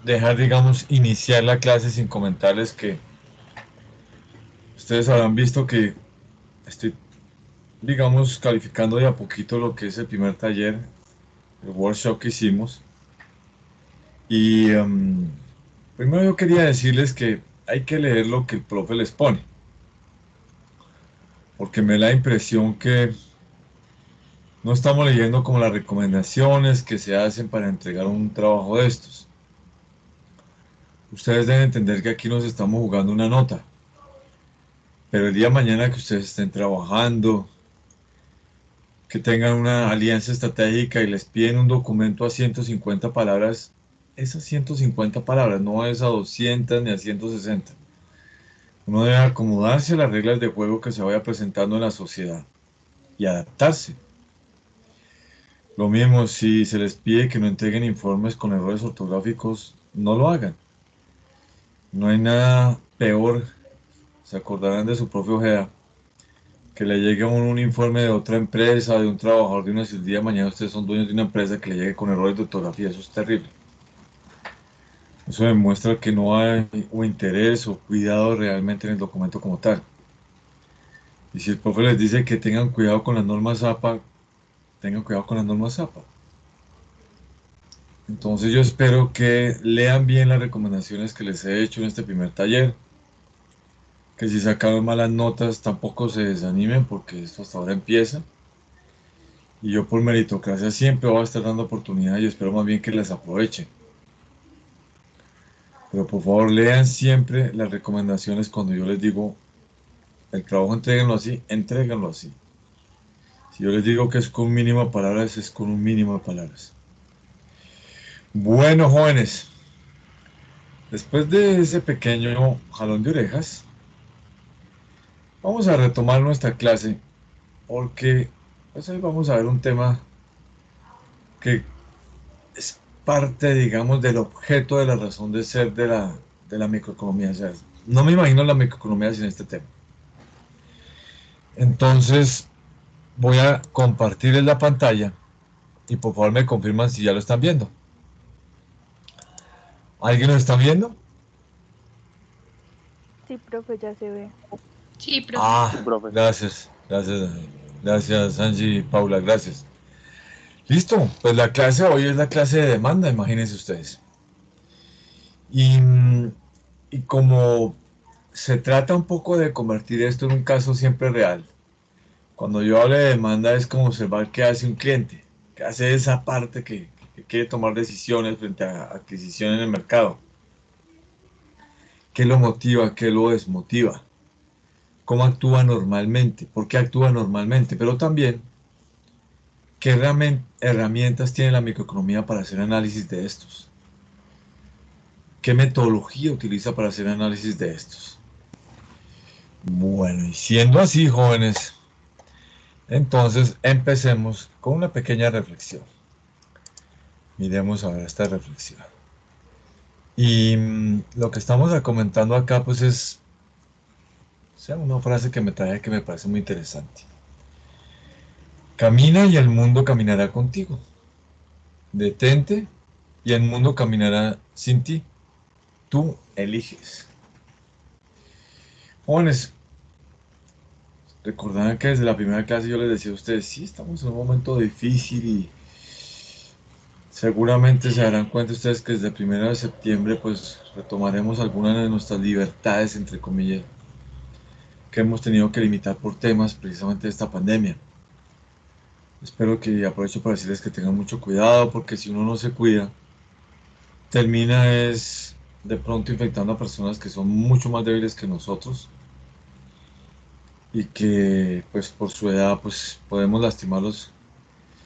dejar, digamos, iniciar la clase sin comentarles que ustedes habrán visto que estoy, digamos, calificando de a poquito lo que es el primer taller, el workshop que hicimos. Y primero yo quería decirles que hay que leer lo que el profe les pone, porque me da la impresión que no estamos leyendo como las recomendaciones que se hacen para entregar un trabajo de estos. Ustedes deben entender que aquí nos estamos jugando una nota, pero el día de mañana que ustedes estén trabajando, que tengan una alianza estratégica y les piden un documento a 150 palabras, esas 150 palabras, no es a 200 ni a 160. Uno debe acomodarse a las reglas de juego que se vaya presentando en la sociedad y adaptarse. Lo mismo, si se les pide que no entreguen informes con errores ortográficos, no lo hagan. No hay nada peor, se acordarán de su propio Ojeda, que le llegue a uno un informe de otra empresa, de un trabajador de una ciudad, el día de mañana ustedes son dueños de una empresa que le llegue con errores de ortografía, eso es terrible. Eso demuestra que no hay o interés o cuidado realmente en el documento como tal. Y si el profe les dice que tengan cuidado con las normas APA, tengan cuidado con las normas APA. Entonces yo espero que lean bien las recomendaciones que les he hecho en este primer taller, que si sacaron malas notas tampoco se desanimen porque esto hasta ahora empieza. Y yo por meritocracia siempre voy a estar dando oportunidades y espero más bien que las aprovechen. Pero por favor lean siempre las recomendaciones cuando yo les digo el trabajo entréguenlo así, entréguenlo así. Si yo les digo que es con un mínimo de palabras, es con un mínimo de palabras. Bueno, jóvenes, después de ese pequeño jalón de orejas, vamos a retomar nuestra clase porque pues, hoy vamos a ver un tema que es parte, digamos, del objeto de la razón de ser de la microeconomía. O sea, no me imagino la microeconomía sin este tema. Entonces, voy a compartirles la pantalla y por favor me confirman si ya lo están viendo. ¿Alguien lo está viendo? Sí, profe, ya se ve. Sí, profe. Ah, Sí, profe. gracias, gracias, gracias Angie y Paula, gracias. Listo, pues la clase hoy es la clase de demanda, imagínense ustedes. Y, y como se trata un poco de convertir esto en un caso siempre real, cuando yo hablo de demanda es como observar qué hace un cliente, qué hace esa parte que quiere tomar decisiones frente a adquisición en el mercado, qué lo motiva, qué lo desmotiva, cómo actúa normalmente, por qué actúa normalmente, pero también qué herramientas tiene la microeconomía para hacer análisis de estos, qué metodología utiliza para hacer análisis de estos. Bueno, y siendo así, jóvenes, entonces empecemos con una pequeña reflexión. Miremos a ver esta reflexión. Y lo que estamos comentando acá, pues es, o sea, una frase que me trae que me parece muy interesante. Camina y el mundo caminará contigo. Detente y el mundo caminará sin ti. Tú eliges. Jóvenes, recordarán que desde la primera clase yo les decía a ustedes, sí, estamos en un momento difícil y seguramente se darán cuenta ustedes que desde el 1 de septiembre pues retomaremos algunas de nuestras libertades, entre comillas, que hemos tenido que limitar por temas precisamente de esta pandemia. Espero que aprovecho para decirles que tengan mucho cuidado porque si uno no se cuida, termina es de pronto infectando a personas que son mucho más débiles que nosotros y que pues por su edad pues podemos lastimarlos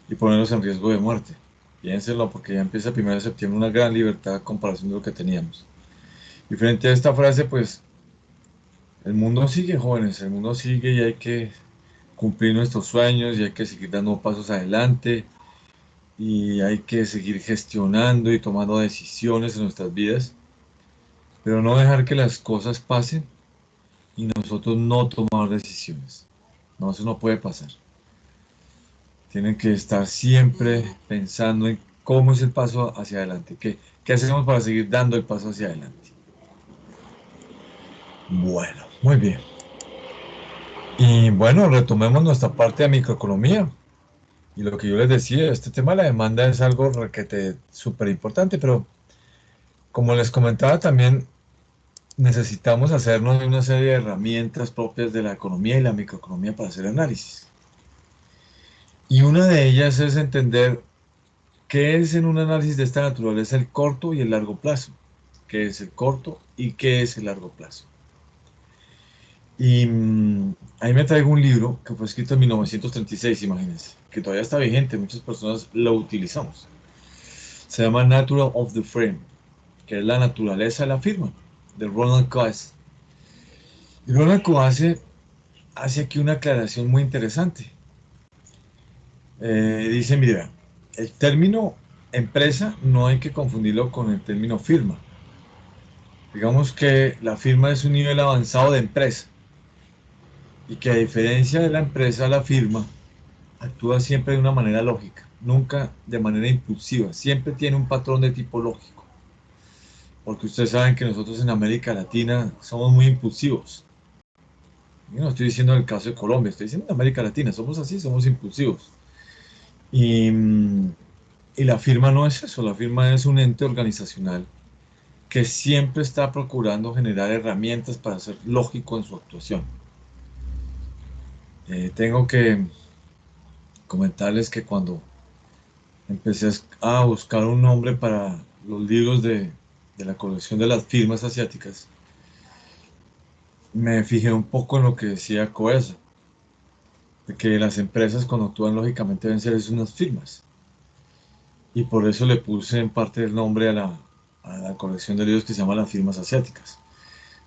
y ponerlos en riesgo de muerte. Piénsenlo porque ya empieza el 1 de septiembre una gran libertad a comparación de lo que teníamos. Y frente a esta frase pues el mundo sigue, jóvenes, el mundo sigue y hay que cumplir nuestros sueños y hay que seguir dando pasos adelante y hay que seguir gestionando y tomando decisiones en nuestras vidas, pero no dejar que las cosas pasen y nosotros no tomar decisiones. No, eso no puede pasar. Tienen que estar siempre pensando en ¿Cómo es el paso hacia adelante? ¿Qué hacemos para seguir dando el paso hacia adelante? Bueno, muy bien. Y bueno, retomemos nuestra parte de microeconomía. Y lo que yo les decía, este tema de la demanda es algo requete súper importante, pero como les comentaba también, necesitamos hacernos de una serie de herramientas propias de la economía y la microeconomía para hacer análisis. Y una de ellas es entender qué es en un análisis de esta naturaleza el corto y el largo plazo. ¿Qué es el corto y qué es el largo plazo? Y ahí me traigo un libro que fue escrito en 1936, imagínense, que todavía está vigente, muchas personas lo utilizamos. Se llama Natural of the Frame, que es la naturaleza de la firma, de Ronald Coase. Y Ronald Coase hace aquí una aclaración muy interesante. Dice, mira, el término empresa no hay que confundirlo con el término firma. Digamos que la firma es un nivel avanzado de empresa y que a diferencia de la empresa, la firma actúa siempre de una manera lógica, nunca de manera impulsiva, siempre tiene un patrón de tipo lógico, porque ustedes saben que nosotros en América Latina somos muy impulsivos. Yo no estoy diciendo en el caso de Colombia, estoy diciendo en América Latina, somos así, somos impulsivos. Y, y la firma no es eso, la firma es un ente organizacional que siempre está procurando generar herramientas para ser lógico en su actuación. Tengo que comentarles que cuando empecé a buscar un nombre para los libros de la colección de las firmas asiáticas, me fijé un poco en lo que decía Coesa, de que las empresas cuando actúan lógicamente deben ser unas firmas. Y por eso le puse en parte el nombre a la colección de libros que se llama Las firmas asiáticas.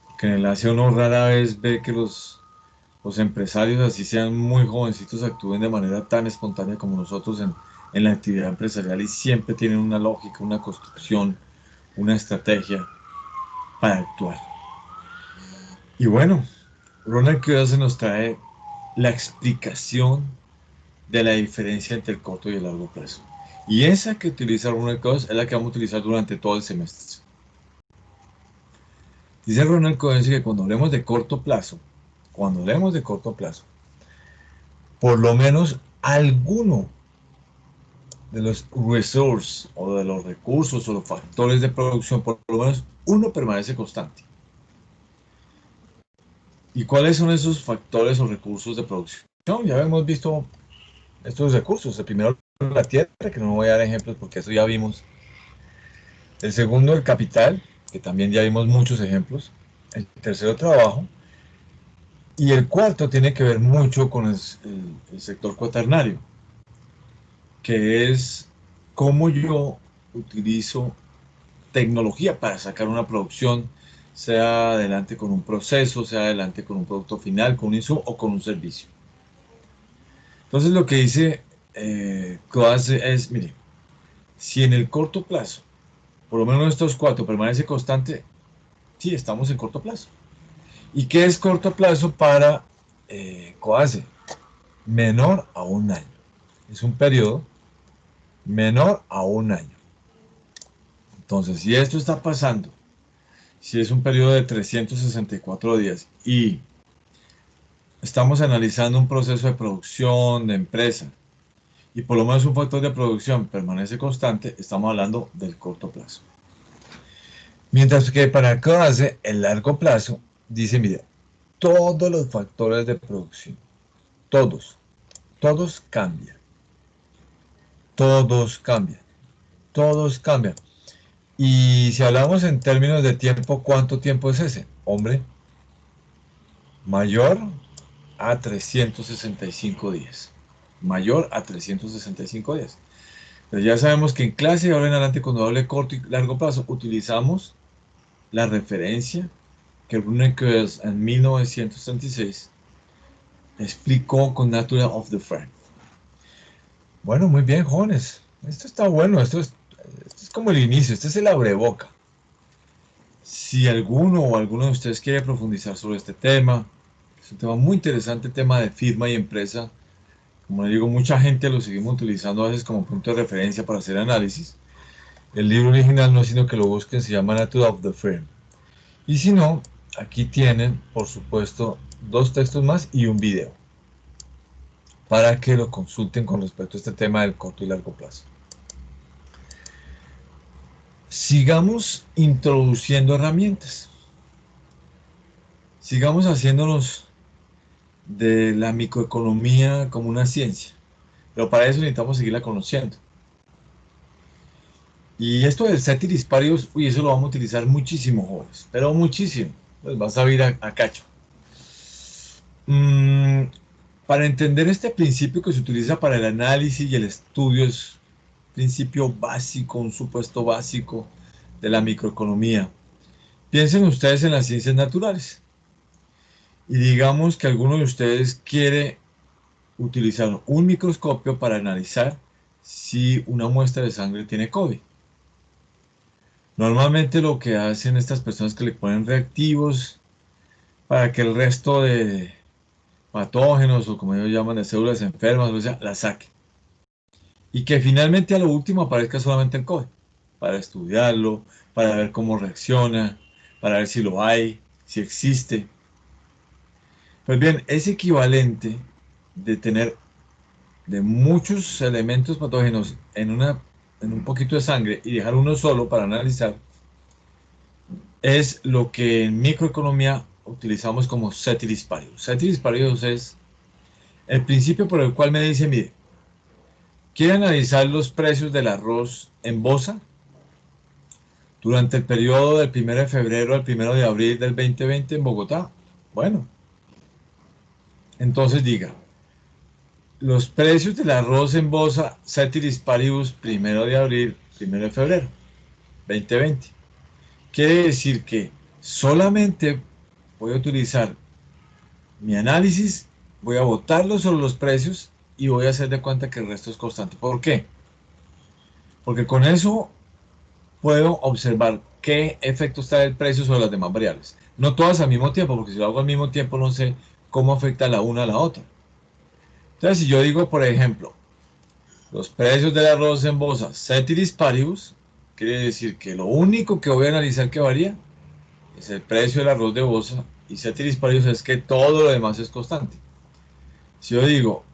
Porque en el Asia uno rara vez ve que los empresarios, así sean muy jovencitos, actúen de manera tan espontánea como nosotros en la actividad empresarial y siempre tienen una lógica, una construcción, una estrategia para actuar. Y bueno, Ronald Kiyosaki nos trae la explicación de la diferencia entre el corto y el largo plazo. Y esa que utiliza Ronald Kiyosaki es la que vamos a utilizar durante todo el semestre. Dice Ronald Kiyosaki que cuando hablemos de corto plazo, cuando hablemos de corto plazo, por lo menos alguno de los resources o de los recursos o los factores de producción, por lo menos uno permanece constante. ¿Y cuáles son esos factores o recursos de producción? Ya hemos visto estos recursos. El primero, la tierra, que no voy a dar ejemplos porque eso ya vimos. El segundo, el capital, que también ya vimos muchos ejemplos. El tercero, trabajo. Y el cuarto tiene que ver mucho con el sector cuaternario, que es cómo yo utilizo tecnología para sacar una producción, sea adelante con un proceso, sea adelante con un producto final, con un insumo o con un servicio. Entonces lo que dice Coase es, mire, si en el corto plazo, por lo menos estos cuatro permanece constante, sí, estamos en corto plazo. ¿Y qué es corto plazo para Coase? Menor a un año. Es un periodo menor a un año. Entonces, si esto está pasando, si es un periodo de 364 días y estamos analizando un proceso de producción de empresa y por lo menos un factor de producción permanece constante, estamos hablando del corto plazo. Mientras que para Case, el largo plazo, dice, mira, todos los factores de producción, todos cambian, todos cambian, todos cambian. Y si hablamos en términos de tiempo, ¿cuánto tiempo es ese? Hombre, mayor a 365 días. Mayor a 365 días. Entonces ya sabemos que en clase, ahora en adelante, cuando hable corto y largo plazo, utilizamos la referencia que Brunekers en 1936 explicó con Nature of the Frame. Bueno, muy bien, jóvenes. Esto está bueno, esto es como el inicio, este es el abreboca. Si alguno o alguno de ustedes quiere profundizar sobre este tema, es un tema muy interesante, el tema de firma y empresa. como le digo, mucha gente lo seguimos utilizando a veces como punto de referencia para hacer análisis. El libro original no es sino que lo busquen, se llama Nature of the Frame. Y si no, aquí tienen, por supuesto, dos textos más y un video para que lo consulten con respecto a este tema del corto y largo plazo. Sigamos introduciendo herramientas. Sigamos haciéndonos de la microeconomía como una ciencia. Pero para eso necesitamos seguirla conociendo. Y esto del ceteris paribus, uy, eso lo vamos a utilizar muchísimo, jóvenes, pero muchísimo. Pues vas a ir a cacho. Mm, para entender este principio que se utiliza para el análisis y el estudio, es principio básico, un supuesto básico de la microeconomía. Piensen ustedes en las ciencias naturales y digamos que alguno de ustedes quiere utilizar un microscopio para analizar si una muestra de sangre tiene COVID. Normalmente lo que hacen estas personas que le ponen reactivos para que el resto de patógenos o como ellos llaman de células enfermas, o sea, la saquen. Y que finalmente a lo último aparezca solamente el COVID, para estudiarlo, para ver cómo reacciona, para ver si lo hay, si existe. Pues bien, es equivalente de tener de muchos elementos patógenos en un poquito de sangre y dejar uno solo para analizar, es lo que en microeconomía utilizamos como ceteris paribus. Ceteris paribus es el principio por el cual me dice, mire, ¿quiere analizar los precios del arroz en Bosa durante el periodo del 1 de febrero al 1 de abril del 2020 en Bogotá? Bueno, entonces diga, los precios del arroz en Bosa, ceteris paribus, 1 de abril, 1 de febrero, 2020. Quiere decir que solamente voy a utilizar mi análisis, voy a botarlo sobre los precios y voy a hacer de cuenta que el resto es constante. ¿Por qué? Porque con eso puedo observar qué efecto está el precio sobre las demás variables. No todas al mismo tiempo, porque si lo hago al mismo tiempo no sé cómo afecta la una a la otra. Entonces, si yo digo, por ejemplo, los precios del arroz en Bosa, ceteris paribus, quiere decir que lo único que voy a analizar que varía es el precio del arroz de Bosa y ceteris paribus es que todo lo demás es constante. Si yo digo,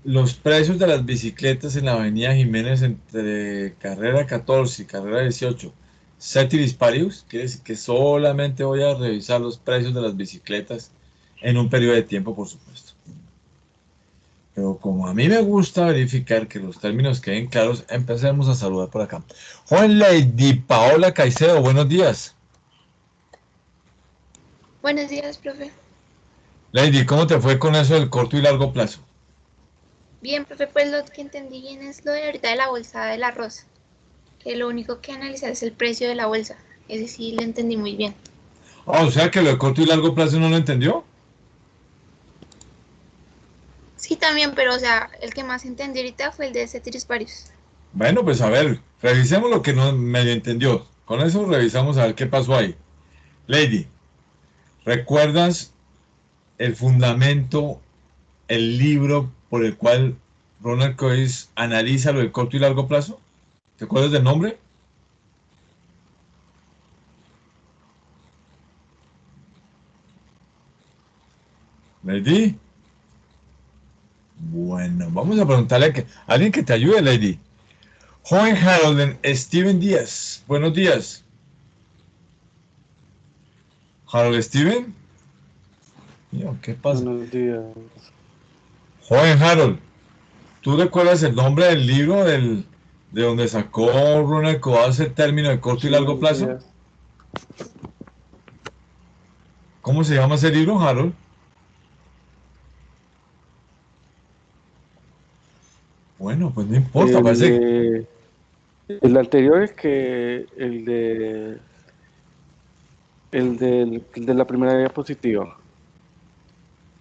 los precios de las bicicletas en la avenida Jiménez entre carrera 14 y carrera 18, ceteris paribus, quiere decir que solamente voy a revisar los precios de las bicicletas en un periodo de tiempo, por supuesto. Pero como a mí me gusta verificar que los términos queden claros, empecemos a saludar por acá. Juan Lady Paola Caicedo, buenos días. Buenos días, profe. Lady, ¿cómo te fue con eso del corto y largo plazo? Bien, profe, pues lo que entendí bien es lo de ahorita de la bolsa del arroz, que lo único que analizar es el precio de la bolsa. Ese sí lo entendí muy bien. Ah, o sea que lo de corto y largo plazo no lo entendió. Sí, también, pero o sea, el que más entendí ahorita fue el de Ceteris Paribus. Bueno, pues a ver, revisemos lo que no medio entendió. Con eso revisamos a ver qué pasó ahí. Lady, ¿recuerdas el fundamento, el libro por el cual Ronald Coase analiza lo del corto y largo plazo? ¿Te acuerdas del nombre? Lady. Bueno, vamos a preguntarle a alguien que te ayude, Lady. Joven Harold Steven Díaz. Buenos días. Harold Steven. Mío, ¿qué pasa? Buenos días. Joven Harold, ¿tú recuerdas el nombre del libro de donde sacó Ronald Coase el término de corto y Sí, largo buenos plazo? días. ¿Cómo se llama ese libro, Harold? Bueno, pues no importa, El parece que de el anterior es que el de la primera diapositiva.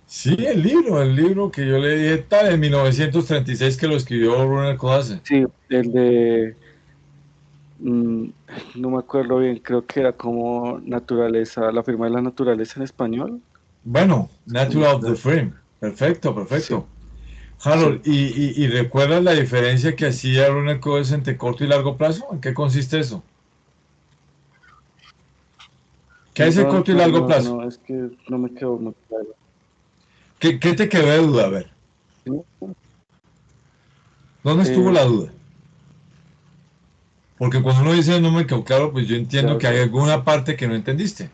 sí, el libro que yo le dije tal en 1936 que lo escribió Ronald Coase. Sí, el de mm, no me acuerdo bien, creo que era como naturaleza, la firma de la naturaleza en español. Bueno, Es que no me Nature of the acuerdo. Frame. Perfecto, Sí, perfecto. Harold, Sí. ¿y recuerdas la diferencia que hacía Ronald Coase entre corto y largo plazo? ¿En qué consiste eso? ¿Qué es el No, corto y no, largo no, plazo? no, es que no me quedó muy claro. ¿Qué te quedó de duda? A ver, ¿Sí? ¿dónde estuvo Eh, la duda? Porque cuando uno dice no me quedó claro, pues yo entiendo ya, que hay ya. alguna parte que no entendiste.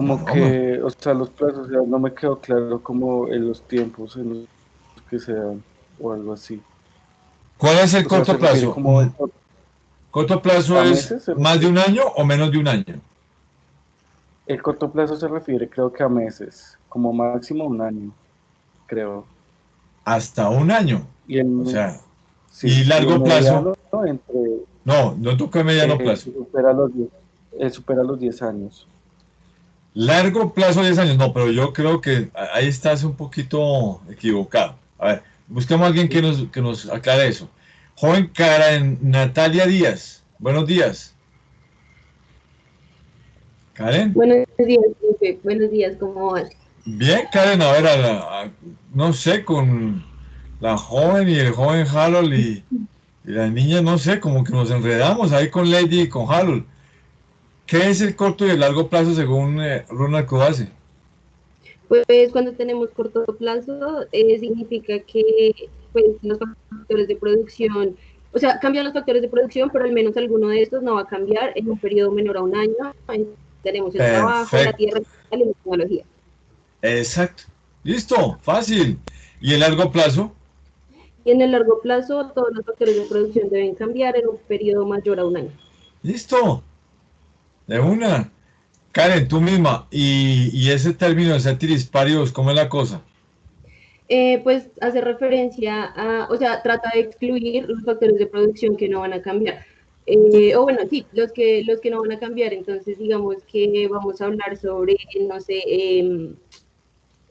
No, Como no, no. que, o sea, los plazos, o sea, no me quedó claro como en los tiempos en los que se dan o algo así. ¿Cuál es el O sea, corto se refiere plazo? como ¿Corto plazo a es meses, se más de refiere. un año o menos de un año? El corto plazo se refiere creo que a meses, como máximo un año, creo. Hasta un año. Y O el, sea, y sí, y el largo plazo, mediano, ¿no? Entre, no, no toca mediano plazo. supera los 10, supera los 10 años. Largo plazo, 10 años. No, pero yo creo que ahí estás un poquito equivocado. A ver, busquemos a alguien ¿Sí? que nos aclare eso. Joven Karen Natalia Díaz. Buenos días. Karen. Buenos días, profe. Buenos días, ¿cómo vas? Bien, Karen, a ver, no sé, con la joven y el joven Harold y la niña, no sé, como que nos enredamos ahí con Lady y con Harold. ¿Qué es el corto y el largo plazo según Ronald Kovace? Pues cuando tenemos corto plazo, significa que pues, los factores de producción, o sea, cambian los factores de producción, pero al menos alguno de estos no va a cambiar en un periodo menor a un año. Tenemos el trabajo, la Perfecto, tierra y la tecnología. exacto. Listo, fácil. ¿Y el largo plazo? Y en el largo plazo, todos los factores de producción deben cambiar en un periodo mayor a un año. Listo, de una. Karen, tú misma. Y ese término de ceteris paribus, ¿cómo es la cosa? Pues hace referencia a, o sea, trata de excluir los factores de producción que no van a cambiar. O bueno, sí, los que no van a cambiar. Entonces, digamos que vamos a hablar sobre, no sé,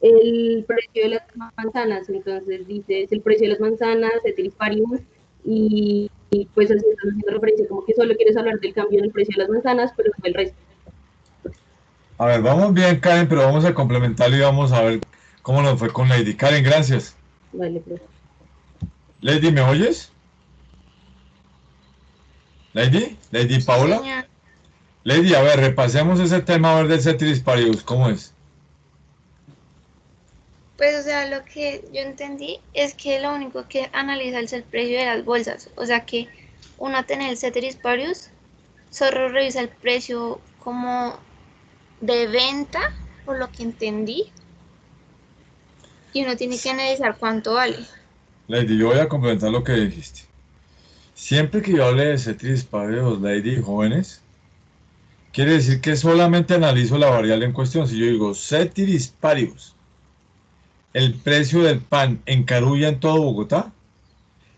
el precio de las manzanas. Entonces, dices el precio de las manzanas, ceteris paribus, y pues así estás haciendo referencia, como que solo quieres hablar del cambio en el precio de las manzanas, pero no el resto. A ver, vamos bien, Karen, pero vamos a complementarlo y vamos a ver cómo nos fue con Lady. Karen, gracias. Vale, profe. Lady, ¿me oyes? Lady, Lady Sí, Paula. señor. Lady, a ver, repasemos ese tema a ver del ceteris paribus, ¿cómo es? Pues, o sea, lo que yo entendí es que lo único que analiza es el precio de las bolsas. O sea, que uno tiene el ceteris paribus, solo revisa el precio como de venta, por lo que entendí, y uno tiene que analizar cuánto vale. Lady, yo voy a complementar lo que dijiste. Siempre que yo hable de ceteris paribus, Lady, jóvenes, quiere decir que solamente analizo la variable en cuestión. Si yo digo ceteris paribus, el precio del pan en Carulla en todo Bogotá,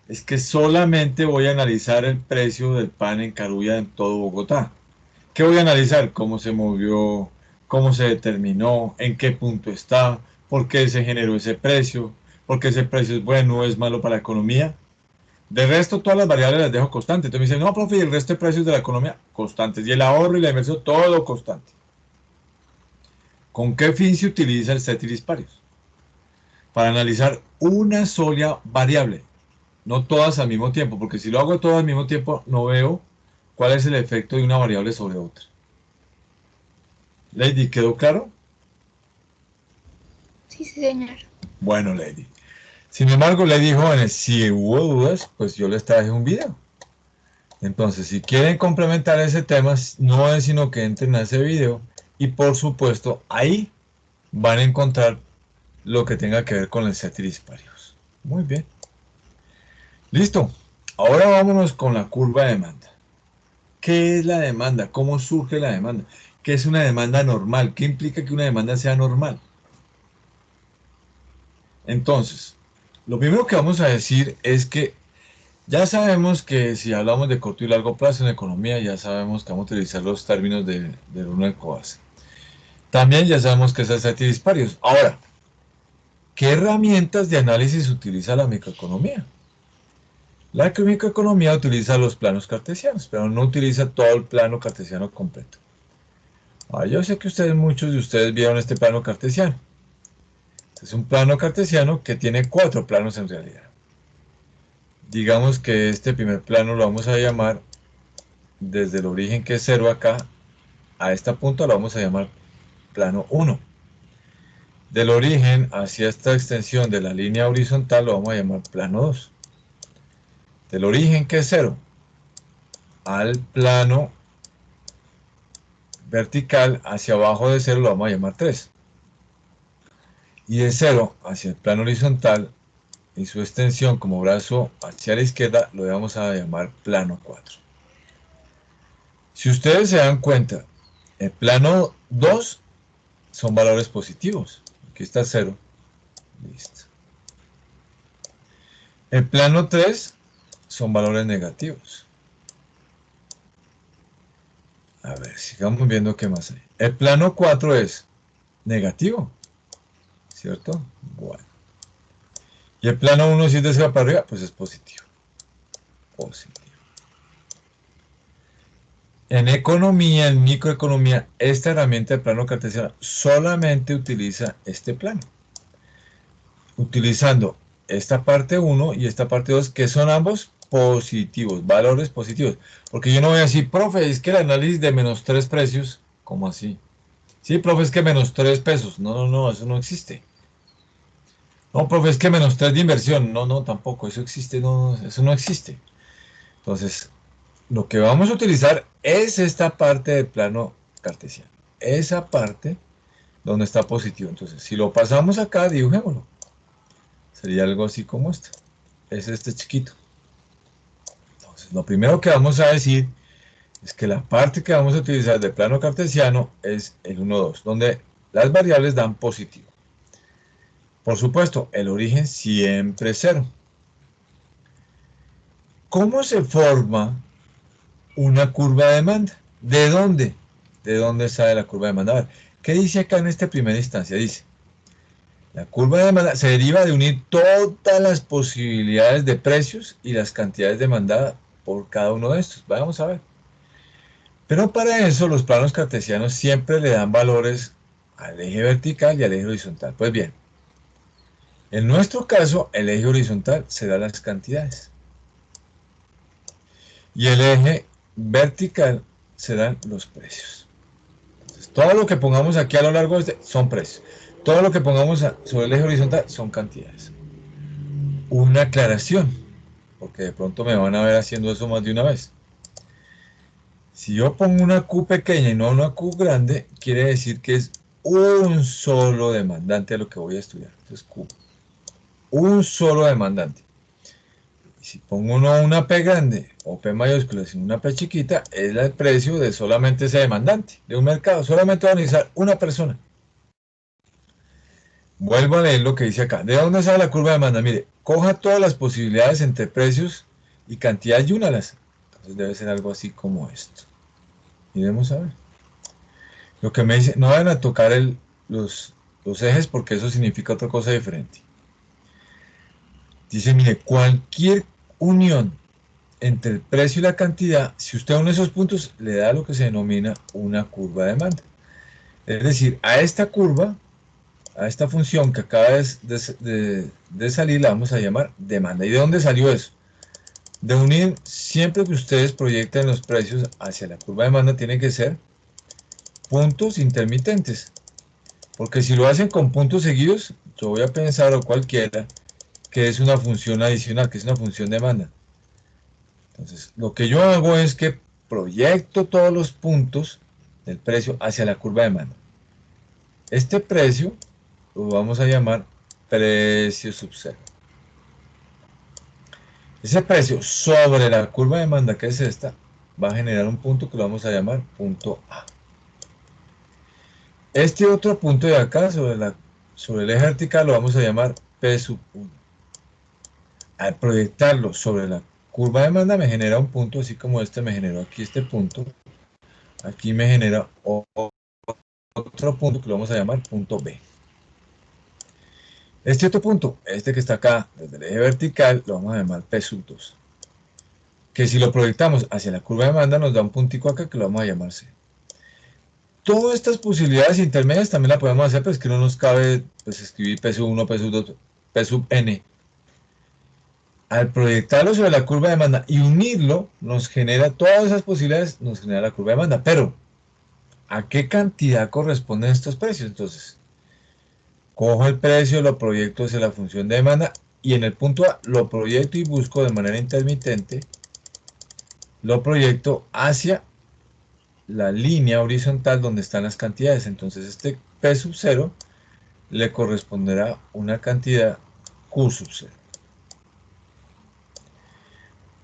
es que solamente voy a analizar el precio del pan en Carulla en todo Bogotá. ¿Qué voy a analizar? ¿Cómo se movió? ¿Cómo se determinó? ¿En qué punto está? ¿Por qué se generó ese precio? ¿Por qué ese precio es bueno o es malo para la economía? De resto, todas las variables las dejo constantes. Entonces me dicen, no, profe, ¿y el resto de precios de la economía? Constantes. Y el ahorro y la inversión, todo constante. ¿Con qué fin se utiliza el ceteris paribus? Para analizar una sola variable, no todas al mismo tiempo, porque si lo hago todo al mismo tiempo, no veo cuál es el efecto de una variable sobre otra. Lady, ¿quedó claro? Sí, sí, señor. Bueno, Lady. Sin embargo, Lady jóvenes, si hubo dudas, pues yo les traje un video. Entonces, si quieren complementar ese tema, no es sino que entren a ese video y por supuesto ahí van a encontrar lo que tenga que ver con el ceteris paribus. Muy bien. Listo. Ahora vámonos con la curva de demanda. ¿Qué es la demanda? ¿Cómo surge la demanda? ¿Qué es una demanda normal? ¿Qué implica que una demanda sea normal? Entonces, lo primero que vamos a decir es que ya sabemos que si hablamos de corto y largo plazo en economía, ya sabemos que vamos a utilizar los términos de Ronald Coase. También ya sabemos que es el ceteris paribus. Ahora, ¿qué herramientas de análisis utiliza la microeconomía? La microeconomía utiliza los planos cartesianos, pero no utiliza todo el plano cartesiano completo. Yo sé que muchos de ustedes vieron este plano cartesiano. Es un plano cartesiano que tiene 4 planos en realidad. Digamos que este primer plano lo vamos a llamar desde el origen, que es 0 acá, a esta punta lo vamos a llamar plano 1. Del origen hacia esta extensión de la línea horizontal lo vamos a llamar plano 2. Del origen, que es 0, al plano vertical hacia abajo de 0 lo vamos a llamar 3. Y de 0 hacia el plano horizontal y su extensión como brazo hacia la izquierda lo vamos a llamar plano 4. Si ustedes se dan cuenta, el plano 2 son valores positivos. Aquí está 0. Listo. El plano 3 son valores negativos. A ver, sigamos viendo qué más hay. El plano 4 es negativo, ¿cierto? Bueno. Y el plano 1, si es de arriba para arriba, pues es positivo. Positivo. En economía, en microeconomía, esta herramienta de plano cartesiano solamente utiliza este plano. Utilizando esta parte 1 y esta parte 2, que son ambos positivos, valores positivos. Porque yo no voy a decir, profe, es que el análisis de menos 3 precios, ¿cómo así? Sí, profe, es que menos 3 pesos. No, no, no, eso no existe. No, profe, es que menos 3 de inversión. No, no, tampoco, eso existe, no, eso no existe. Entonces, lo que vamos a utilizar es esta parte del plano cartesiano. Esa parte donde está positivo. Entonces, si lo pasamos acá, dibujémoslo. Sería algo así como esto. Es este chiquito. Entonces, lo primero que vamos a decir es que la parte que vamos a utilizar del plano cartesiano es el 1, 2, donde las variables dan positivo. Por supuesto, el origen siempre es 0. ¿Cómo se forma una curva de demanda? ¿De dónde? ¿De dónde sale la curva de demanda? A ver, ¿qué dice acá en esta primera instancia? Dice, la curva de demanda se deriva de unir todas las posibilidades de precios y las cantidades demandadas por cada uno de estos. Vamos a ver. Pero para eso los planos cartesianos siempre le dan valores al eje vertical y al eje horizontal. Pues bien, en nuestro caso el eje horizontal será las cantidades. Y el eje vertical serán los precios. Entonces, todo lo que pongamos aquí a lo largo de son precios. Todo lo que pongamos sobre el eje horizontal son cantidades. Una aclaración, porque de pronto me van a ver haciendo eso más de una vez. Si yo pongo una Q pequeña y no una Q grande, quiere decir que es un solo demandante a lo que voy a estudiar. Entonces Q. Un solo demandante. Si pongo una P grande o P mayúscula sin una P chiquita, es el precio de solamente ese demandante, de un mercado. Solamente va a analizar una persona. Vuelvo a leer lo que dice acá. ¿De dónde sale la curva de demanda? Mire, coja todas las posibilidades entre precios y cantidad y únalas. Entonces debe ser algo así como esto. Miremos a ver. Lo que me dice, no van a tocar los ejes porque eso significa otra cosa diferente. Dice, mire, cualquier unión entre el precio y la cantidad, si usted une esos puntos, le da lo que se denomina una curva de demanda. Es decir, a esta curva, a esta función que acaba de salir, la vamos a llamar demanda. ¿Y de dónde salió eso? De unir, siempre que ustedes proyecten los precios hacia la curva de demanda, tiene que ser puntos intermitentes. Porque si lo hacen con puntos seguidos, yo voy a pensar, o cualquiera, que es una función adicional, que es una función demanda. Entonces, lo que yo hago es que proyecto todos los puntos del precio hacia la curva de demanda. Este precio lo vamos a llamar precio sub 0. Ese precio sobre la curva de demanda, que es esta, va a generar un punto que lo vamos a llamar punto A. Este otro punto de acá, sobre el eje vertical, lo vamos a llamar P sub 1. Al proyectarlo sobre la curva de demanda me genera un punto, así como este me generó aquí este punto. Aquí me genera otro punto que lo vamos a llamar punto B. Este otro punto, este que está acá, desde el eje vertical, lo vamos a llamar P sub 2. Que si lo proyectamos hacia la curva de demanda nos da un puntico acá que lo vamos a llamar C. todas estas posibilidades intermedias también la podemos hacer, pero es que no nos cabe pues, escribir P sub 1, P sub 2, P sub n. Al proyectarlo sobre la curva de demanda y unirlo, nos genera todas esas posibilidades, nos genera la curva de demanda. Pero, ¿a qué cantidad corresponden estos precios? Entonces, cojo el precio, lo proyecto hacia la función de demanda y en el punto A lo proyecto y busco de manera intermitente, lo proyecto hacia la línea horizontal donde están las cantidades. Entonces, este P sub 0 le corresponderá una cantidad Q sub 0.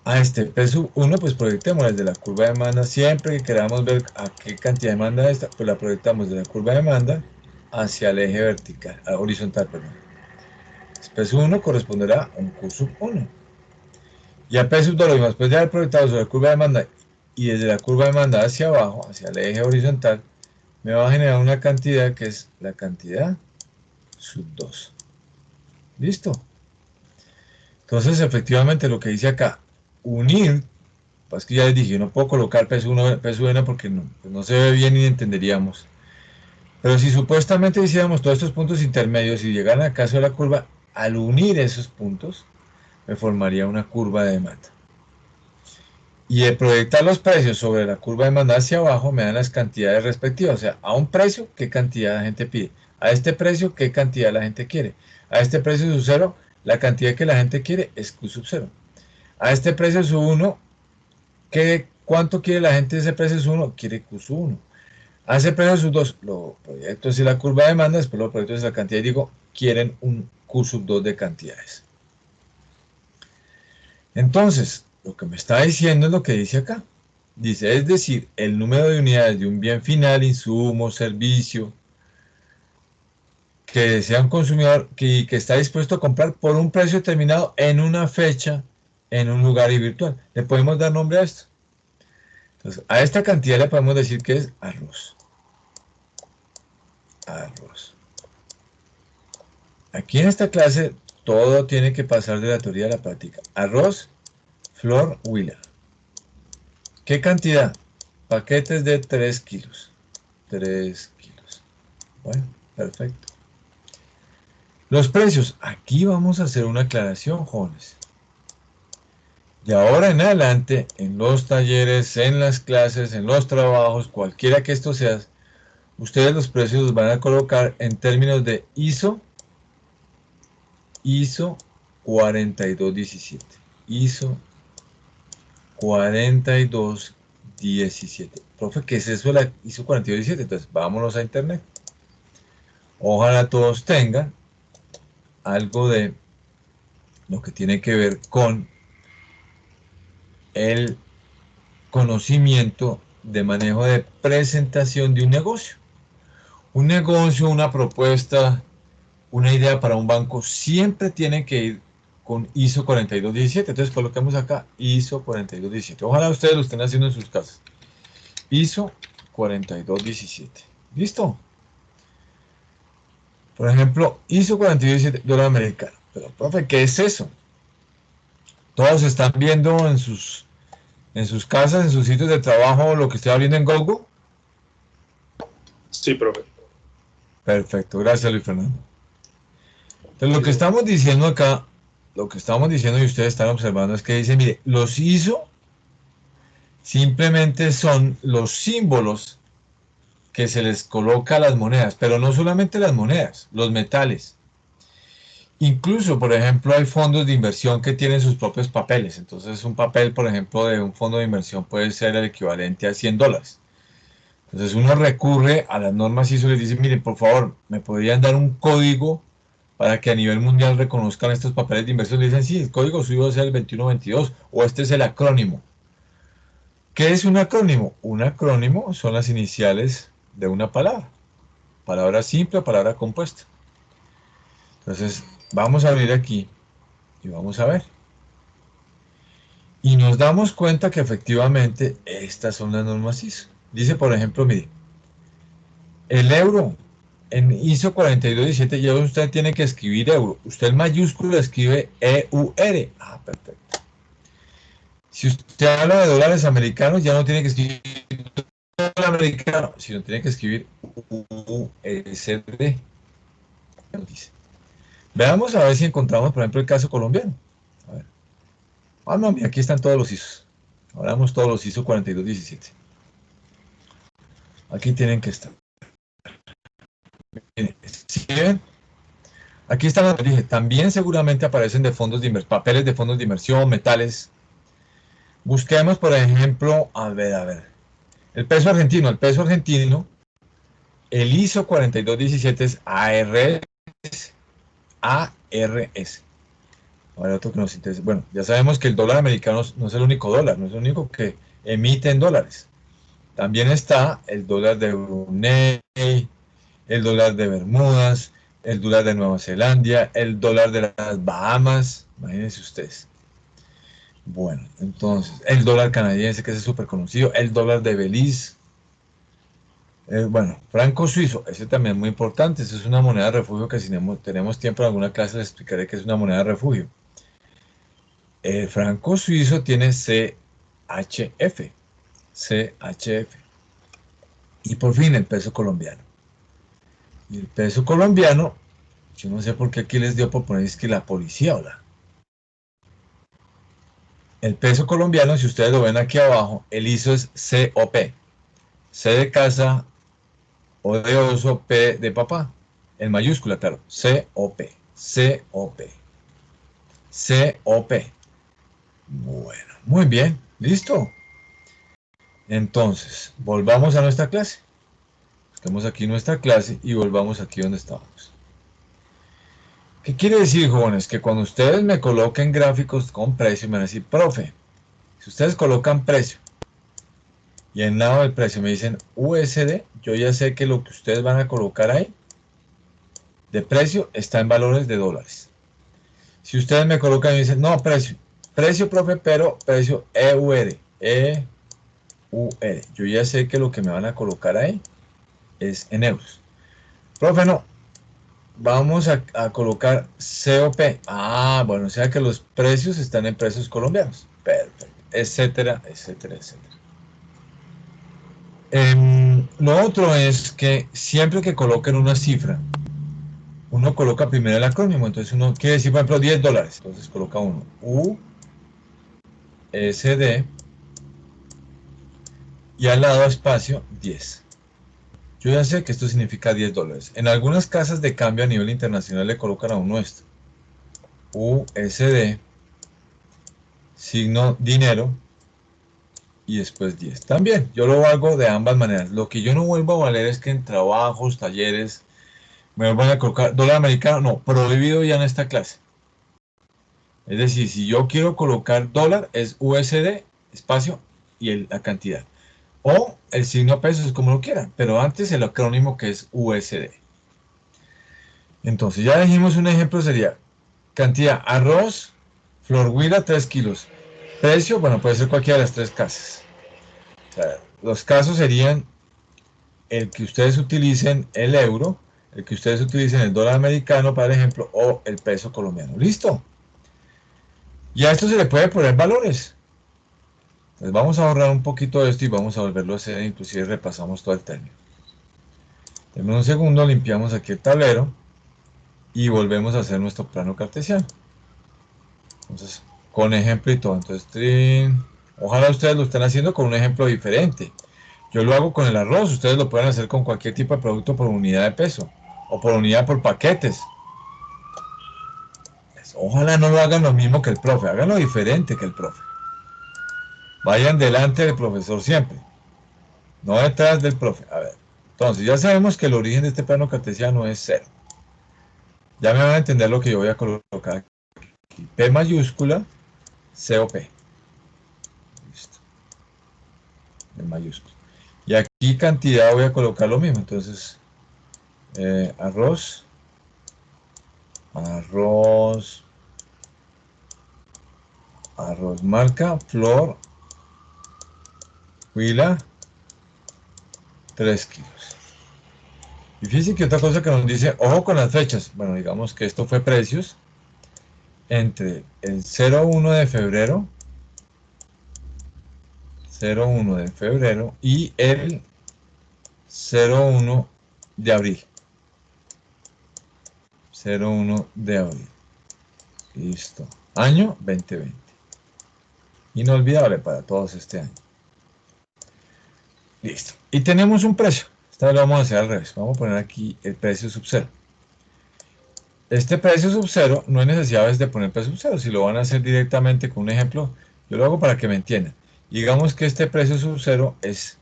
A este P sub 1, pues proyectemos desde la curva de demanda. Siempre que queramos ver a qué cantidad de demanda está, pues la proyectamos de la curva de demanda hacia el eje vertical, horizontal, perdón. P sub 1 corresponderá a un Q sub 1. Y a P sub 2 lo mismo, después de haber proyectado sobre la curva de demanda y desde la curva de demanda hacia abajo, hacia el eje horizontal, me va a generar una cantidad que es la cantidad sub 2. ¿Listo? Entonces, efectivamente, lo que dice acá, unir, pues que ya les dije, yo no puedo colocar P sub 1, P sub n porque no se ve bien y entenderíamos. Pero si supuestamente hiciéramos todos estos puntos intermedios y llegaran al caso de la curva, al unir esos puntos, me formaría una curva de demanda. Y de proyectar los precios sobre la curva de demanda hacia abajo, me dan las cantidades respectivas. O sea, a un precio, ¿qué cantidad la gente pide? A este precio, ¿qué cantidad la gente quiere? A este precio sub 0, la cantidad que la gente quiere es Q sub 0. A este precio sub 1, ¿cuánto quiere la gente de ese precio sub 1? Quiere Q sub 1. A ese precio sub 2, lo proyecto hacia la curva de demanda, después lo proyecto hacia la cantidad y digo, quieren un Q sub 2 de cantidades. Entonces, lo que me está diciendo es lo que dice acá. Dice, es decir, el número de unidades de un bien final, insumo, servicio, que desea un consumidor que está dispuesto a comprar por un precio determinado en una fecha, en un lugar y virtual. ¿Le podemos dar nombre a esto? Entonces, a esta cantidad le podemos decir que es arroz. Arroz. Aquí en esta clase todo tiene que pasar de la teoría a la práctica. Arroz, flor, huila. ¿Qué cantidad? Paquetes de 3 kilos. 3 kilos. Bueno, perfecto. Los precios. Aquí vamos a hacer una aclaración, jóvenes. De ahora en adelante, en los talleres, en las clases, en los trabajos, cualquiera que esto sea, ustedes los precios los van a colocar en términos de ISO 4217. ISO 4217. Profe, ¿qué es eso de la ISO 4217? Entonces, vámonos a internet. Ojalá todos tengan algo de lo que tiene que ver con el conocimiento de manejo de presentación de un negocio. Un negocio, una propuesta, una idea para un banco siempre tiene que ir con ISO 4217. Entonces colocamos acá ISO 4217. Ojalá ustedes lo estén haciendo en sus casas. ISO 4217. ¿Listo? Por ejemplo, ISO 4217 dólar americano. Pero, profe, ¿qué es eso? Todos están viendo en sus casas, en sus sitios de trabajo, lo que estoy abriendo en Google. Sí, profe. Perfecto, gracias Luis Fernando. Entonces lo que estamos diciendo acá, lo que estamos diciendo y ustedes están observando es que dice, mire, los ISO simplemente son los símbolos que se les coloca a las monedas, pero no solamente las monedas, los metales. Incluso, por ejemplo, hay fondos de inversión que tienen sus propios papeles. Entonces, un papel, por ejemplo, de un fondo de inversión puede ser el equivalente a $100. Entonces, uno recurre a las normas ISO y les dice, miren, por favor, ¿me podrían dar un código para que a nivel mundial reconozcan estos papeles de inversión? Le dicen, sí, el código suyo es el 2122 o este es el acrónimo. ¿Qué es un acrónimo? Un acrónimo son las iniciales de una palabra. Palabra simple o palabra compuesta. Entonces, vamos a abrir aquí y vamos a ver. Y nos damos cuenta que efectivamente estas son las normas ISO. Dice, por ejemplo, mire, el euro en ISO 4217 ya usted tiene que escribir euro. Usted en mayúscula escribe EUR. Ah, perfecto. Si usted habla de dólares americanos, ya no tiene que escribir dólar americano, sino tiene que escribir USD. Dice. Veamos a ver si encontramos, por ejemplo, el caso colombiano. A ver. Ah, no, mira, aquí están todos los ISOs. Ahora vamos todos los ISO 4217. Aquí tienen que estar. ¿Sí ven? Aquí están las dije. También seguramente aparecen de fondos de papeles de fondos de inversión, metales. Busquemos, por ejemplo, a ver. El peso argentino. El peso argentino, el ISO 4217 es ARS. ARS. Ahora otro que nos interesa. Bueno, ya sabemos que el dólar americano no es el único dólar, no es el único que emite en dólares. También está el dólar de Brunei, el dólar de Bermudas, el dólar de Nueva Zelanda, el dólar de las Bahamas. Imagínense ustedes. Bueno, entonces, el dólar canadiense, que es súper conocido, el dólar de Belice. Bueno, franco suizo, ese también es muy importante, eso es una moneda de refugio que si tenemos tiempo en alguna clase les explicaré que es una moneda de refugio. El franco suizo tiene CHF. Y por fin el peso colombiano. Y el peso colombiano, yo no sé por qué aquí les dio por poner es que la policía habla. El peso colombiano, si ustedes lo ven aquí abajo, el ISO es COP. C de casa, O de oso, P de papá. En mayúscula, claro. COP. Bueno, muy bien. Listo. Entonces, volvamos a nuestra clase. Estamos aquí en nuestra clase y volvamos aquí donde estábamos. ¿Qué quiere decir, jóvenes? Que cuando ustedes me coloquen gráficos con precio, me van a decir, profe, si ustedes colocan precio y en lado del precio me dicen USD, yo ya sé que lo que ustedes van a colocar ahí de precio está en valores de dólares. Si ustedes me colocan y dicen, no, precio, profe, pero precio EUR, yo ya sé que lo que me van a colocar ahí es en euros. Profe, no, vamos a colocar COP. Ah, bueno, o sea que los precios están en pesos colombianos. Perfecto, etcétera. Lo otro es que siempre que coloquen una cifra, uno coloca primero el acrónimo. Entonces uno quiere decir, por ejemplo, $10. Entonces coloca uno USD y al lado espacio 10. Yo ya sé que esto significa $10. En algunas casas de cambio a nivel internacional le colocan a uno esto. USD, signo dinero y después 10. También, yo lo hago de ambas maneras. Lo que yo no vuelvo a valer es que en trabajos, talleres, me van a colocar dólar americano. No, prohibido ya en esta clase. Es decir, si yo quiero colocar dólar, es USD, espacio y la cantidad. O el signo pesos, como lo quieran. Pero antes el acrónimo que es USD. Entonces, ya dijimos un ejemplo, sería cantidad, arroz, flor huila, 3 kilos. Precio, bueno, puede ser cualquiera de las tres casas. O sea, los casos serían el que ustedes utilicen el euro, el que ustedes utilicen el dólar americano, por ejemplo, o el peso colombiano. ¿Listo? Y a esto se le puede poner valores. Entonces vamos a ahorrar un poquito de esto y vamos a volverlo a hacer, inclusive repasamos todo el término. En un segundo limpiamos aquí el tablero y volvemos a hacer nuestro plano cartesiano. Entonces, con ejemplo y todo. Entonces, ojalá ustedes lo estén haciendo con un ejemplo diferente. Yo lo hago con el arroz, ustedes lo pueden hacer con cualquier tipo de producto por unidad de peso o por unidad por paquetes. Ojalá no lo hagan lo mismo que el profe, háganlo diferente que el profe. Vayan delante del profesor siempre, no detrás del profe. A ver, entonces ya sabemos que el origen de este plano cartesiano es 0. Ya me van a entender lo que yo voy a colocar aquí. P mayúscula, COP. Listo. En mayúscula. Y aquí cantidad voy a colocar lo mismo. Entonces, arroz, marca, flor, huila, 3 kilos. Y fíjense que otra cosa que nos dice, ojo con las fechas. Bueno, digamos que esto fue precios entre el 01 de febrero, y el 01 de abril. 01 de abril. Listo. Año 2020. Inolvidable para todos este año. Listo. Y tenemos un precio. Esta vez lo vamos a hacer al revés. Vamos a poner aquí el precio sub 0. Este precio sub 0 no hay necesidad de poner precio sub 0. Si lo van a hacer directamente con un ejemplo, yo lo hago para que me entiendan. Digamos que este precio sub 0 es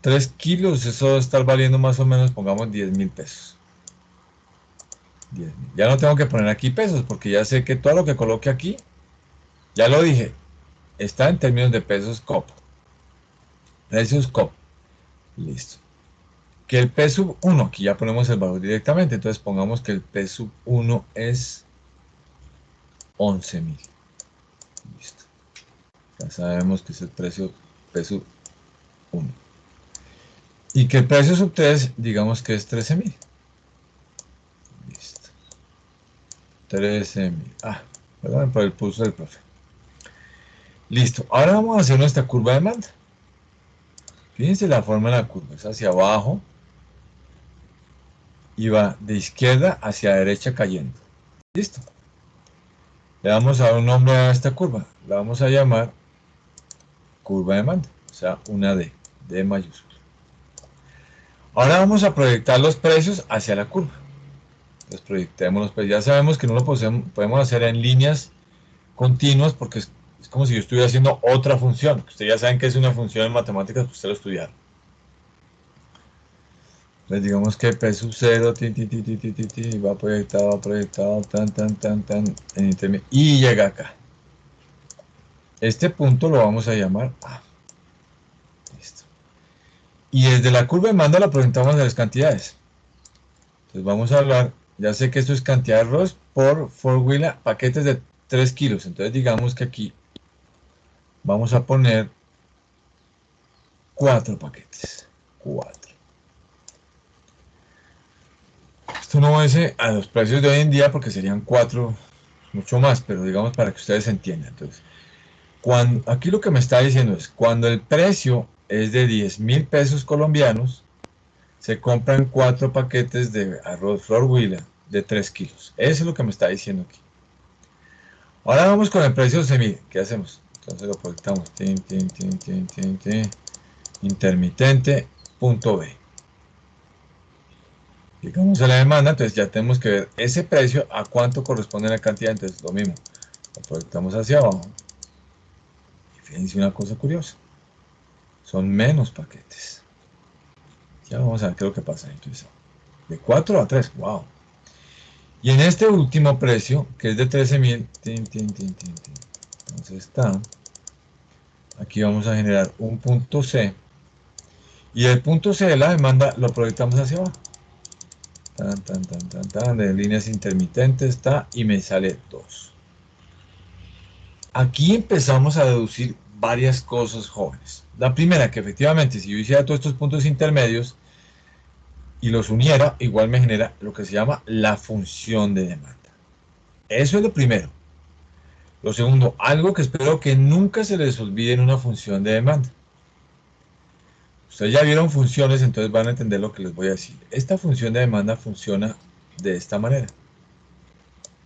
3 kilos. Eso debe estar valiendo más o menos, pongamos 10.000 pesos. 10.000. Ya no tengo que poner aquí pesos porque ya sé que todo lo que coloque aquí, ya lo dije, está en términos de pesos COP. Precios COP. Listo. Que el P sub 1, aquí ya ponemos el valor directamente, entonces pongamos que el P sub 1 es 11.000. Listo. Ya sabemos que es el precio P sub 1. Y que el precio sub 3, digamos que es 13.000. Listo. 13.000. Perdón por el pulso del profe. Listo. Ahora vamos a hacer nuestra curva de demanda. Fíjense la forma de la curva. Es hacia abajo. Y va de izquierda hacia derecha cayendo. Listo. Le vamos a dar un nombre a esta curva. La vamos a llamar curva de demanda. O sea, una D. D mayúscula. Ahora vamos a proyectar los precios hacia la curva. Entonces proyectemos los precios. Ya sabemos que no lo podemos hacer en líneas continuas porque es como si yo estuviera haciendo otra función. Ustedes ya saben que es una función en matemáticas que ustedes lo estudiaron. Entonces digamos que P sub 0 va proyectado, tan, en intermedio, y llega acá. Este punto lo vamos a llamar A. Listo. Y desde la curva de demanda la proyectamos de las cantidades. Entonces vamos a hablar, ya sé que esto es cantidad de arroz por four-wheeler, paquetes de 3 kilos. Entonces digamos que aquí vamos a poner 4 paquetes. 4. Esto no es a los precios de hoy en día porque serían 4, mucho más, pero digamos para que ustedes entiendan. Entonces, aquí lo que me está diciendo es, cuando el precio es de 10.000 pesos colombianos, se compran 4 paquetes de arroz four-wheeler de 3 kilos. Eso es lo que me está diciendo aquí. Ahora vamos con el precio semilla. ¿Qué hacemos? Entonces lo proyectamos. Intermitente, punto B. Clicamos en la demanda, entonces ya tenemos que ver ese precio a cuánto corresponde la cantidad. Entonces lo mismo, lo proyectamos hacia abajo. Y fíjense una cosa curiosa. Son menos paquetes. Ya vamos a ver qué es lo que pasa. Entonces, de 4 a 3, wow. Y en este último precio, que es de 13.000, entonces está, aquí vamos a generar un punto C, y el punto C de la demanda lo proyectamos hacia abajo, de líneas intermitentes, está, y me sale 2. Aquí empezamos a deducir varias cosas, jóvenes. La primera, que efectivamente, si yo hiciera todos estos puntos intermedios, y los uniera, igual me genera lo que se llama la función de demanda. Eso es lo primero. Lo segundo, algo que espero que nunca se les olvide en una función de demanda. Ustedes ya vieron funciones, entonces van a entender lo que les voy a decir. Esta función de demanda funciona de esta manera.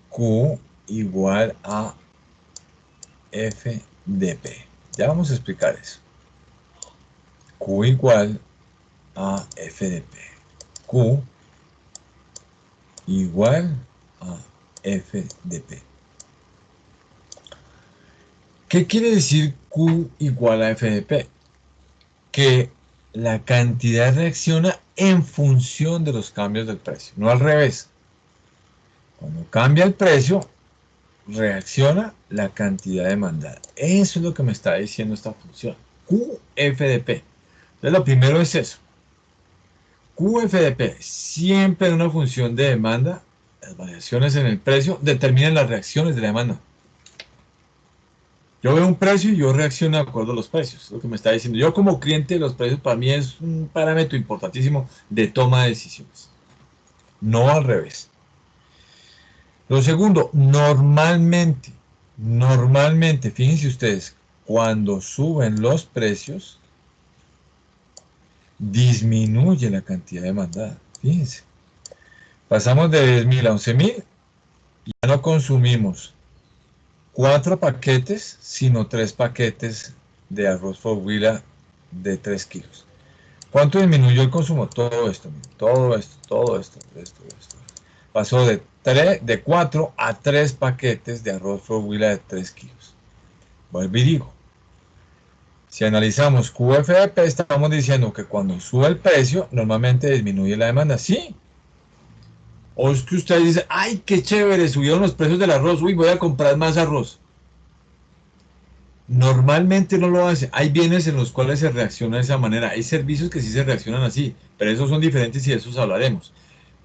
Q igual a F de P. Ya vamos a explicar eso. Q igual a F de P. Q igual a F de P. ¿Qué quiere decir Q igual a F de P? Que la cantidad reacciona en función de los cambios del precio, no al revés. Cuando cambia el precio, reacciona la cantidad demandada. Eso es lo que me está diciendo esta función. QF de P. Entonces lo primero es eso. QF de P, siempre una función de demanda, las variaciones en el precio determinan las reacciones de la demanda. Yo veo un precio y yo reacciono de acuerdo a los precios, es lo que me está diciendo. Yo como cliente, los precios para mí es un parámetro importantísimo de toma de decisiones. No al revés. Lo segundo, normalmente, fíjense ustedes, cuando suben los precios, disminuye la cantidad demandada. Fíjense. Pasamos de 10.000 a 11.000 y ya no consumimos 4 paquetes, sino 3 paquetes de arroz Frogvila de 3 kilos. ¿Cuánto disminuyó el consumo? Todo esto, todo esto. Pasó de 4 a 3 paquetes de arroz Frogvila de 3 kilos. Vuelvo y digo, si analizamos QFDP, estamos diciendo que cuando sube el precio, normalmente disminuye la demanda. Sí. O es que usted dice, ay, qué chévere, subieron los precios del arroz, uy, voy a comprar más arroz. Normalmente no lo hace. Hay bienes en los cuales se reacciona de esa manera. Hay servicios que sí se reaccionan así, pero esos son diferentes y de esos hablaremos.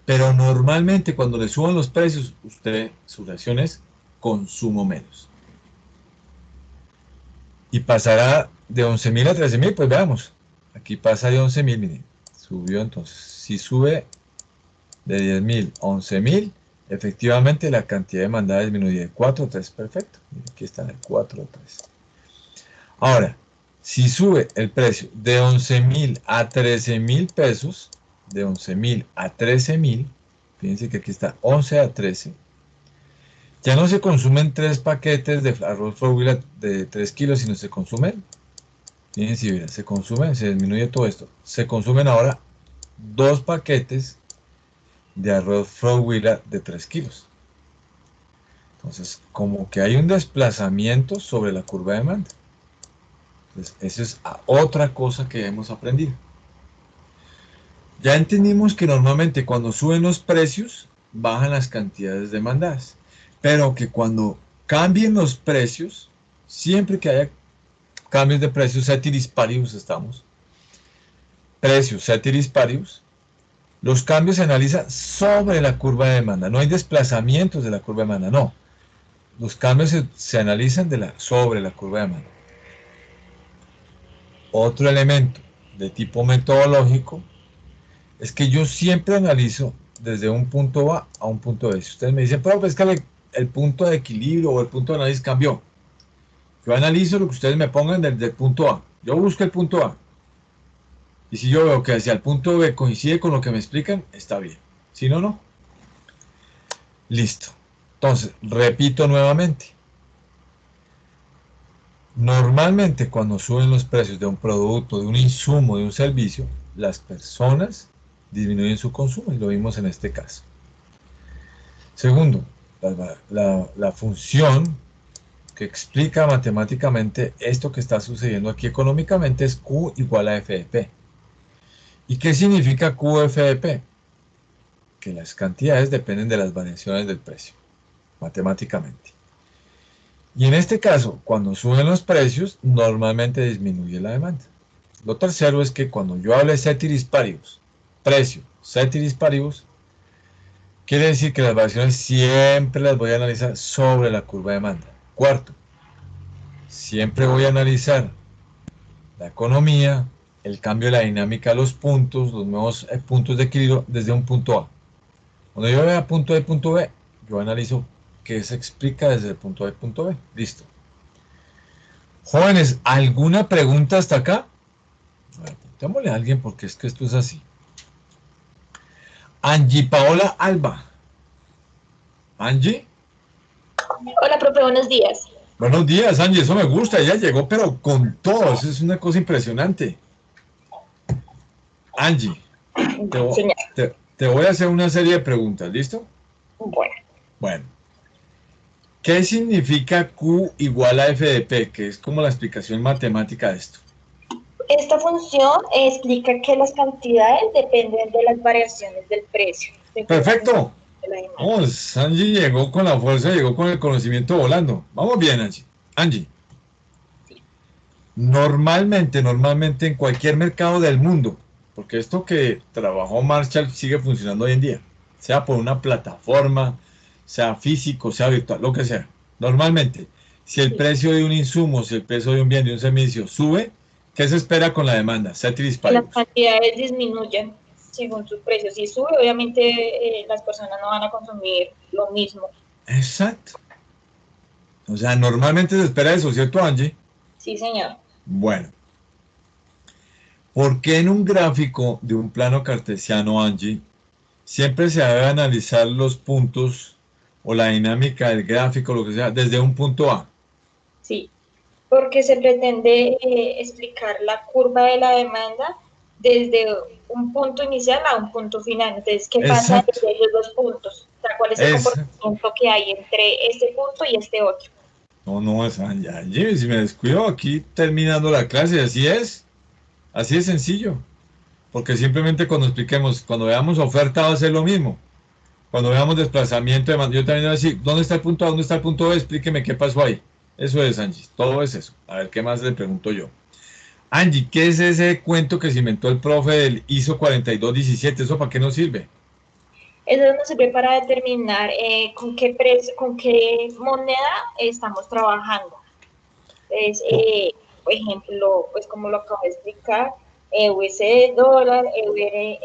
Pero normalmente cuando le suban los precios, usted, su reacción es consumo menos. Y pasará de 11.000 a 13.000, pues veamos. Aquí pasa de 11.000, miren. Subió entonces. Si sube de 10.000 a 11.000, efectivamente la cantidad demandada disminuye de 4 a 3. Perfecto. Miren, aquí está el 4 a 3. Ahora, si sube el precio de 11.000 a 13.000 pesos, de 11.000 a 13.000, fíjense que aquí está 11 a 13, ya no se consumen 3 paquetes de arroz Frogvila de 3 kilos, sino se consumen, fíjense, mira, se consumen, se disminuye todo esto, se consumen ahora 2 paquetes de arroz Frogvila de 3 kilos. Entonces, como que hay un desplazamiento sobre la curva de demanda. Entonces, esa es otra cosa que hemos aprendido. Ya entendimos que normalmente cuando suben los precios, bajan las cantidades demandadas. Pero que cuando cambien los precios, siempre que haya cambios de precios, ceteris paribus estamos. Precios, ceteris paribus. Los cambios se analizan sobre la curva de demanda. No hay desplazamientos de la curva de demanda, no. Los cambios se analizan sobre la curva de demanda. Otro elemento de tipo metodológico es que yo siempre analizo desde un punto A a un punto B. Si ustedes me dicen, pero es que el punto de equilibrio o el punto de análisis cambió. Yo analizo lo que ustedes me pongan desde el punto A. Yo busco el punto A. Y si yo veo que hacia el punto B coincide con lo que me explican, está bien. Si no, no. Listo. Entonces, repito nuevamente. Normalmente cuando suben los precios de un producto, de un insumo, de un servicio, las personas disminuyen su consumo y lo vimos en este caso. Segundo, la función que explica matemáticamente esto que está sucediendo aquí económicamente es Q igual a FDP. ¿Y qué significa QFDP? Que las cantidades dependen de las variaciones del precio, matemáticamente. Y en este caso, cuando suben los precios, normalmente disminuye la demanda. Lo tercero es que cuando yo hable ceteris paribus, precio, ceteris paribus, quiere decir que las variaciones siempre las voy a analizar sobre la curva de demanda. Cuarto, siempre voy a analizar la economía, el cambio de la dinámica de los puntos, los nuevos puntos de equilibrio desde un punto A. Cuando yo vea punto A y punto B, yo analizo qué se explica desde el punto A y punto B. Listo. Jóvenes, ¿alguna pregunta hasta acá? Preguntémosle a alguien porque es que esto es así. Angie Paola Alba. Angie. Hola, profe, buenos días. Buenos días, Angie, eso me gusta, ella llegó pero con todo, eso es una cosa impresionante. Angie, te voy a hacer una serie de preguntas, ¿listo? Bueno, ¿qué significa Q igual a FDP? Que es como la explicación matemática de esto. Esta función explica que las cantidades dependen de las variaciones del precio. Perfecto. Vamos, Angie llegó con la fuerza, llegó con el conocimiento volando. Vamos bien, Angie. Angie. Normalmente en cualquier mercado del mundo, porque esto que trabajó Marshall sigue funcionando hoy en día, sea por una plataforma, sea físico, sea virtual, lo que sea. Normalmente, si el precio de un insumo, si el precio de un bien, de un servicio sube, ¿qué se espera con la demanda? Ceteris paribus. Las cantidades disminuyen según sus precios. Si sube, obviamente las personas no van a consumir lo mismo. Exacto. O sea, normalmente se espera eso, ¿cierto, Angie? Sí, señor. Bueno. ¿Por qué en un gráfico de un plano cartesiano, Angie, siempre se debe analizar los puntos o la dinámica del gráfico, lo que sea, desde un punto A? Sí, porque se pretende explicar la curva de la demanda desde un punto inicial a un punto final. Entonces, ¿qué pasa Exacto. entre esos dos puntos? O sea, ¿cuál es el comportamiento que hay entre este punto y este otro? No, es Angie, si me descuido aquí terminando la clase, así es sencillo. Porque simplemente cuando expliquemos, cuando veamos oferta va a ser lo mismo. Cuando veamos desplazamiento de yo también voy a decir, ¿dónde está el punto A? ¿Dónde está el punto B? Explíqueme qué pasó ahí. Eso es, Angie, todo es eso. A ver, ¿qué más le pregunto yo? Angie, ¿qué es ese cuento que se inventó el profe del ISO 4217? ¿Eso para qué nos sirve? Eso nos sirve para determinar con qué precio, con qué moneda estamos trabajando. Entonces, por ejemplo, pues como lo acabo de explicar, USD, dólar, EUR,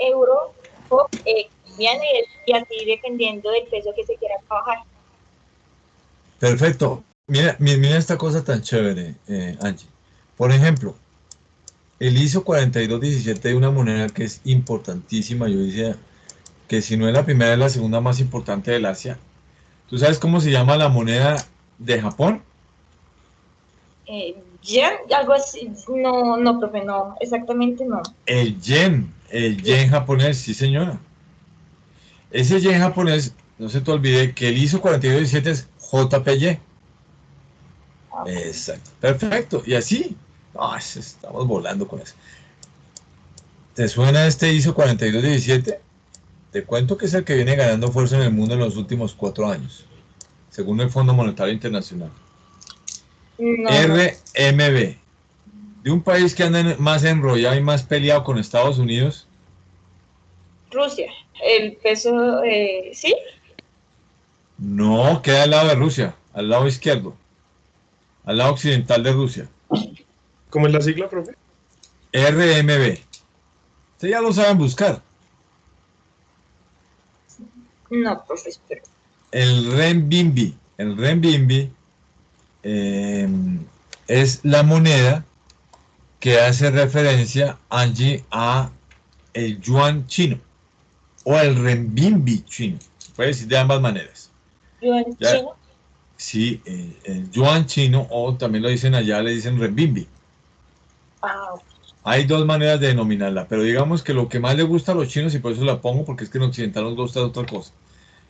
euro, colombiano, y así dependiendo del peso que se quiera trabajar. Perfecto. Mira esta cosa tan chévere, Angie. Por ejemplo, el ISO 4217 es una moneda que es importantísima. Yo decía que si no es la primera, es la segunda más importante del Asia. ¿Tú sabes cómo se llama la moneda de Japón? Yen, algo así, no, profe, no, exactamente no. El yen japonés, sí señora. Ese yen japonés, no se te olvide que el ISO 4217 es JPY. Exacto, perfecto. Y así, estamos volando con eso. ¿Te suena este ISO 4217? Te cuento que es el que viene ganando fuerza en el mundo en los últimos 4 años, según el Fondo Monetario Internacional. No. RMB, de un país que anda más enrollado y más peleado con Estados Unidos. Rusia, el peso, ¿sí? No, queda al lado de Rusia, al lado izquierdo, al lado occidental de Rusia. ¿Cómo es la sigla, profe? RMB. Ustedes ya lo saben buscar. No, profe, espero. El renminbi es la moneda que hace referencia, Angie, a el yuan chino o el renminbi chino. Se puede decir de ambas maneras. ¿Yuan chino? Sí, el yuan chino, o también lo dicen allá, le dicen renminbi. Hay dos maneras de denominarla, pero digamos que lo que más les gusta a los chinos, y por eso la pongo, porque es que en occidental nos gusta otra cosa,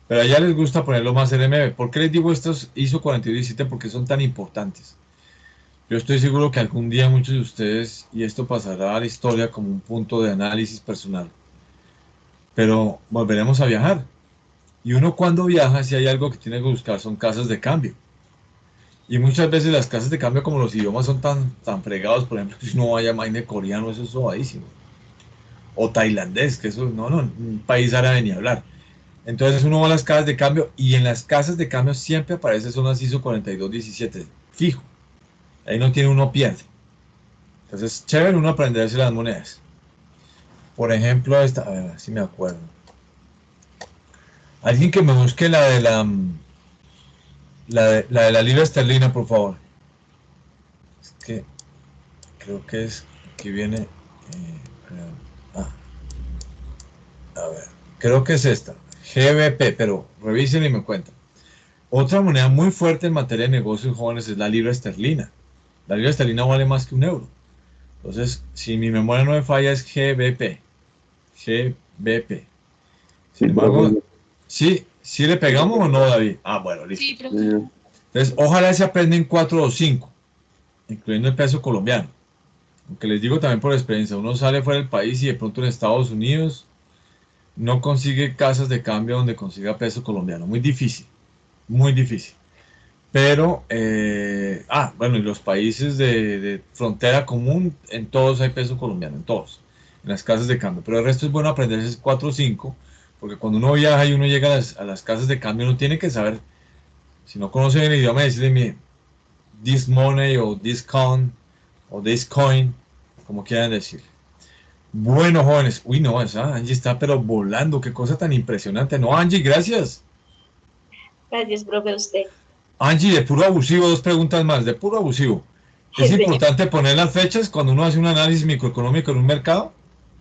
pero allá les gusta ponerlo más RMB. ¿Por qué les digo estos ISO 4217? Porque son tan importantes. Yo estoy seguro que algún día muchos de ustedes, y esto pasará a la historia como un punto de análisis personal, pero volveremos a viajar. Y uno cuando viaja, si hay algo que tiene que buscar, son casas de cambio. Y muchas veces las casas de cambio, como los idiomas son tan fregados, por ejemplo, si uno vaya a Maine coreano, eso es sobadísimo. O tailandés, que eso, no, un país árabe ni hablar. Entonces uno va a las casas de cambio y en las casas de cambio siempre aparece zonas ISO 4217, fijo. Ahí no tiene uno pierde. Entonces, chévere uno aprenderse las monedas. Por ejemplo, esta, a ver si me acuerdo. Alguien que me busque la de la libra esterlina, por favor. Es que creo que es, aquí viene, a ver, creo que es esta, GBP, pero revisen y me cuentan. Otra moneda muy fuerte en materia de negocios, jóvenes, es la libra esterlina. La libra esterlina vale más que un euro. Entonces, si mi memoria no me falla, es GBP. GBP. Sin embargo, ¿sí le pegamos o no, David? Ah, bueno, listo. Sí, profe. Entonces, ojalá se aprenden 4 o 5, incluyendo el peso colombiano. Aunque les digo también por experiencia, uno sale fuera del país y de pronto en Estados Unidos no consigue casas de cambio donde consiga peso colombiano. Muy difícil, muy difícil. Pero, bueno, y los países de frontera común, en todos hay peso colombiano, en todos, en las casas de cambio. Pero el resto es bueno aprenderse 4 o 5, porque cuando uno viaja y uno llega a las casas de cambio, uno tiene que saber, si no conocen el idioma, decirle, mire, this money o this con o this coin, como quieran decir. Bueno, jóvenes, uy, no, esa Angie está pero volando, qué cosa tan impresionante. No, Angie, gracias. Gracias, profe, a usted. Angie, de puro abusivo, 2 preguntas más, de puro abusivo. ¿Es Sí, señor. importante poner las fechas cuando uno hace un análisis microeconómico en un mercado?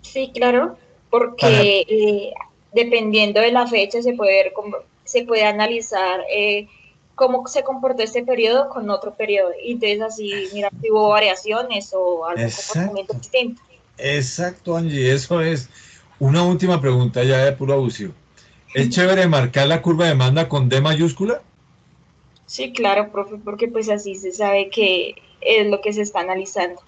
Sí, claro, Para, porque dependiendo de la fecha se puede ver se puede analizar cómo se comportó este periodo con otro periodo. Y entonces así, mira si hubo variaciones o algún comportamiento exacto, distinto. exacto, Angie, eso es. Una última pregunta ya de puro abusivo. ¿Es chévere marcar la curva de demanda con D mayúscula? Sí, claro, profe, porque pues así se sabe que es lo que se está analizando.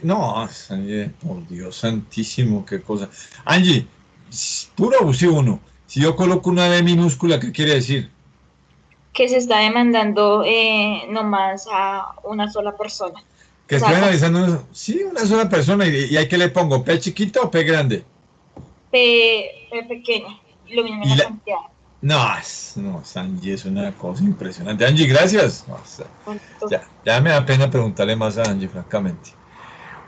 No, Angie, por Dios santísimo, qué cosa. Angie, puro abusivo uno. Si yo coloco una D minúscula, ¿qué quiere decir? Que se está demandando nomás a una sola persona. Que O estoy sea, con analizando, sí, una sola persona y hay que le pongo P chiquito o P grande. P pequeña, y lo mismo en Y la la, cantidad. no, no, Angie es una cosa impresionante. Angie, gracias. No, Punto. ya me da pena preguntarle más a Angie, francamente.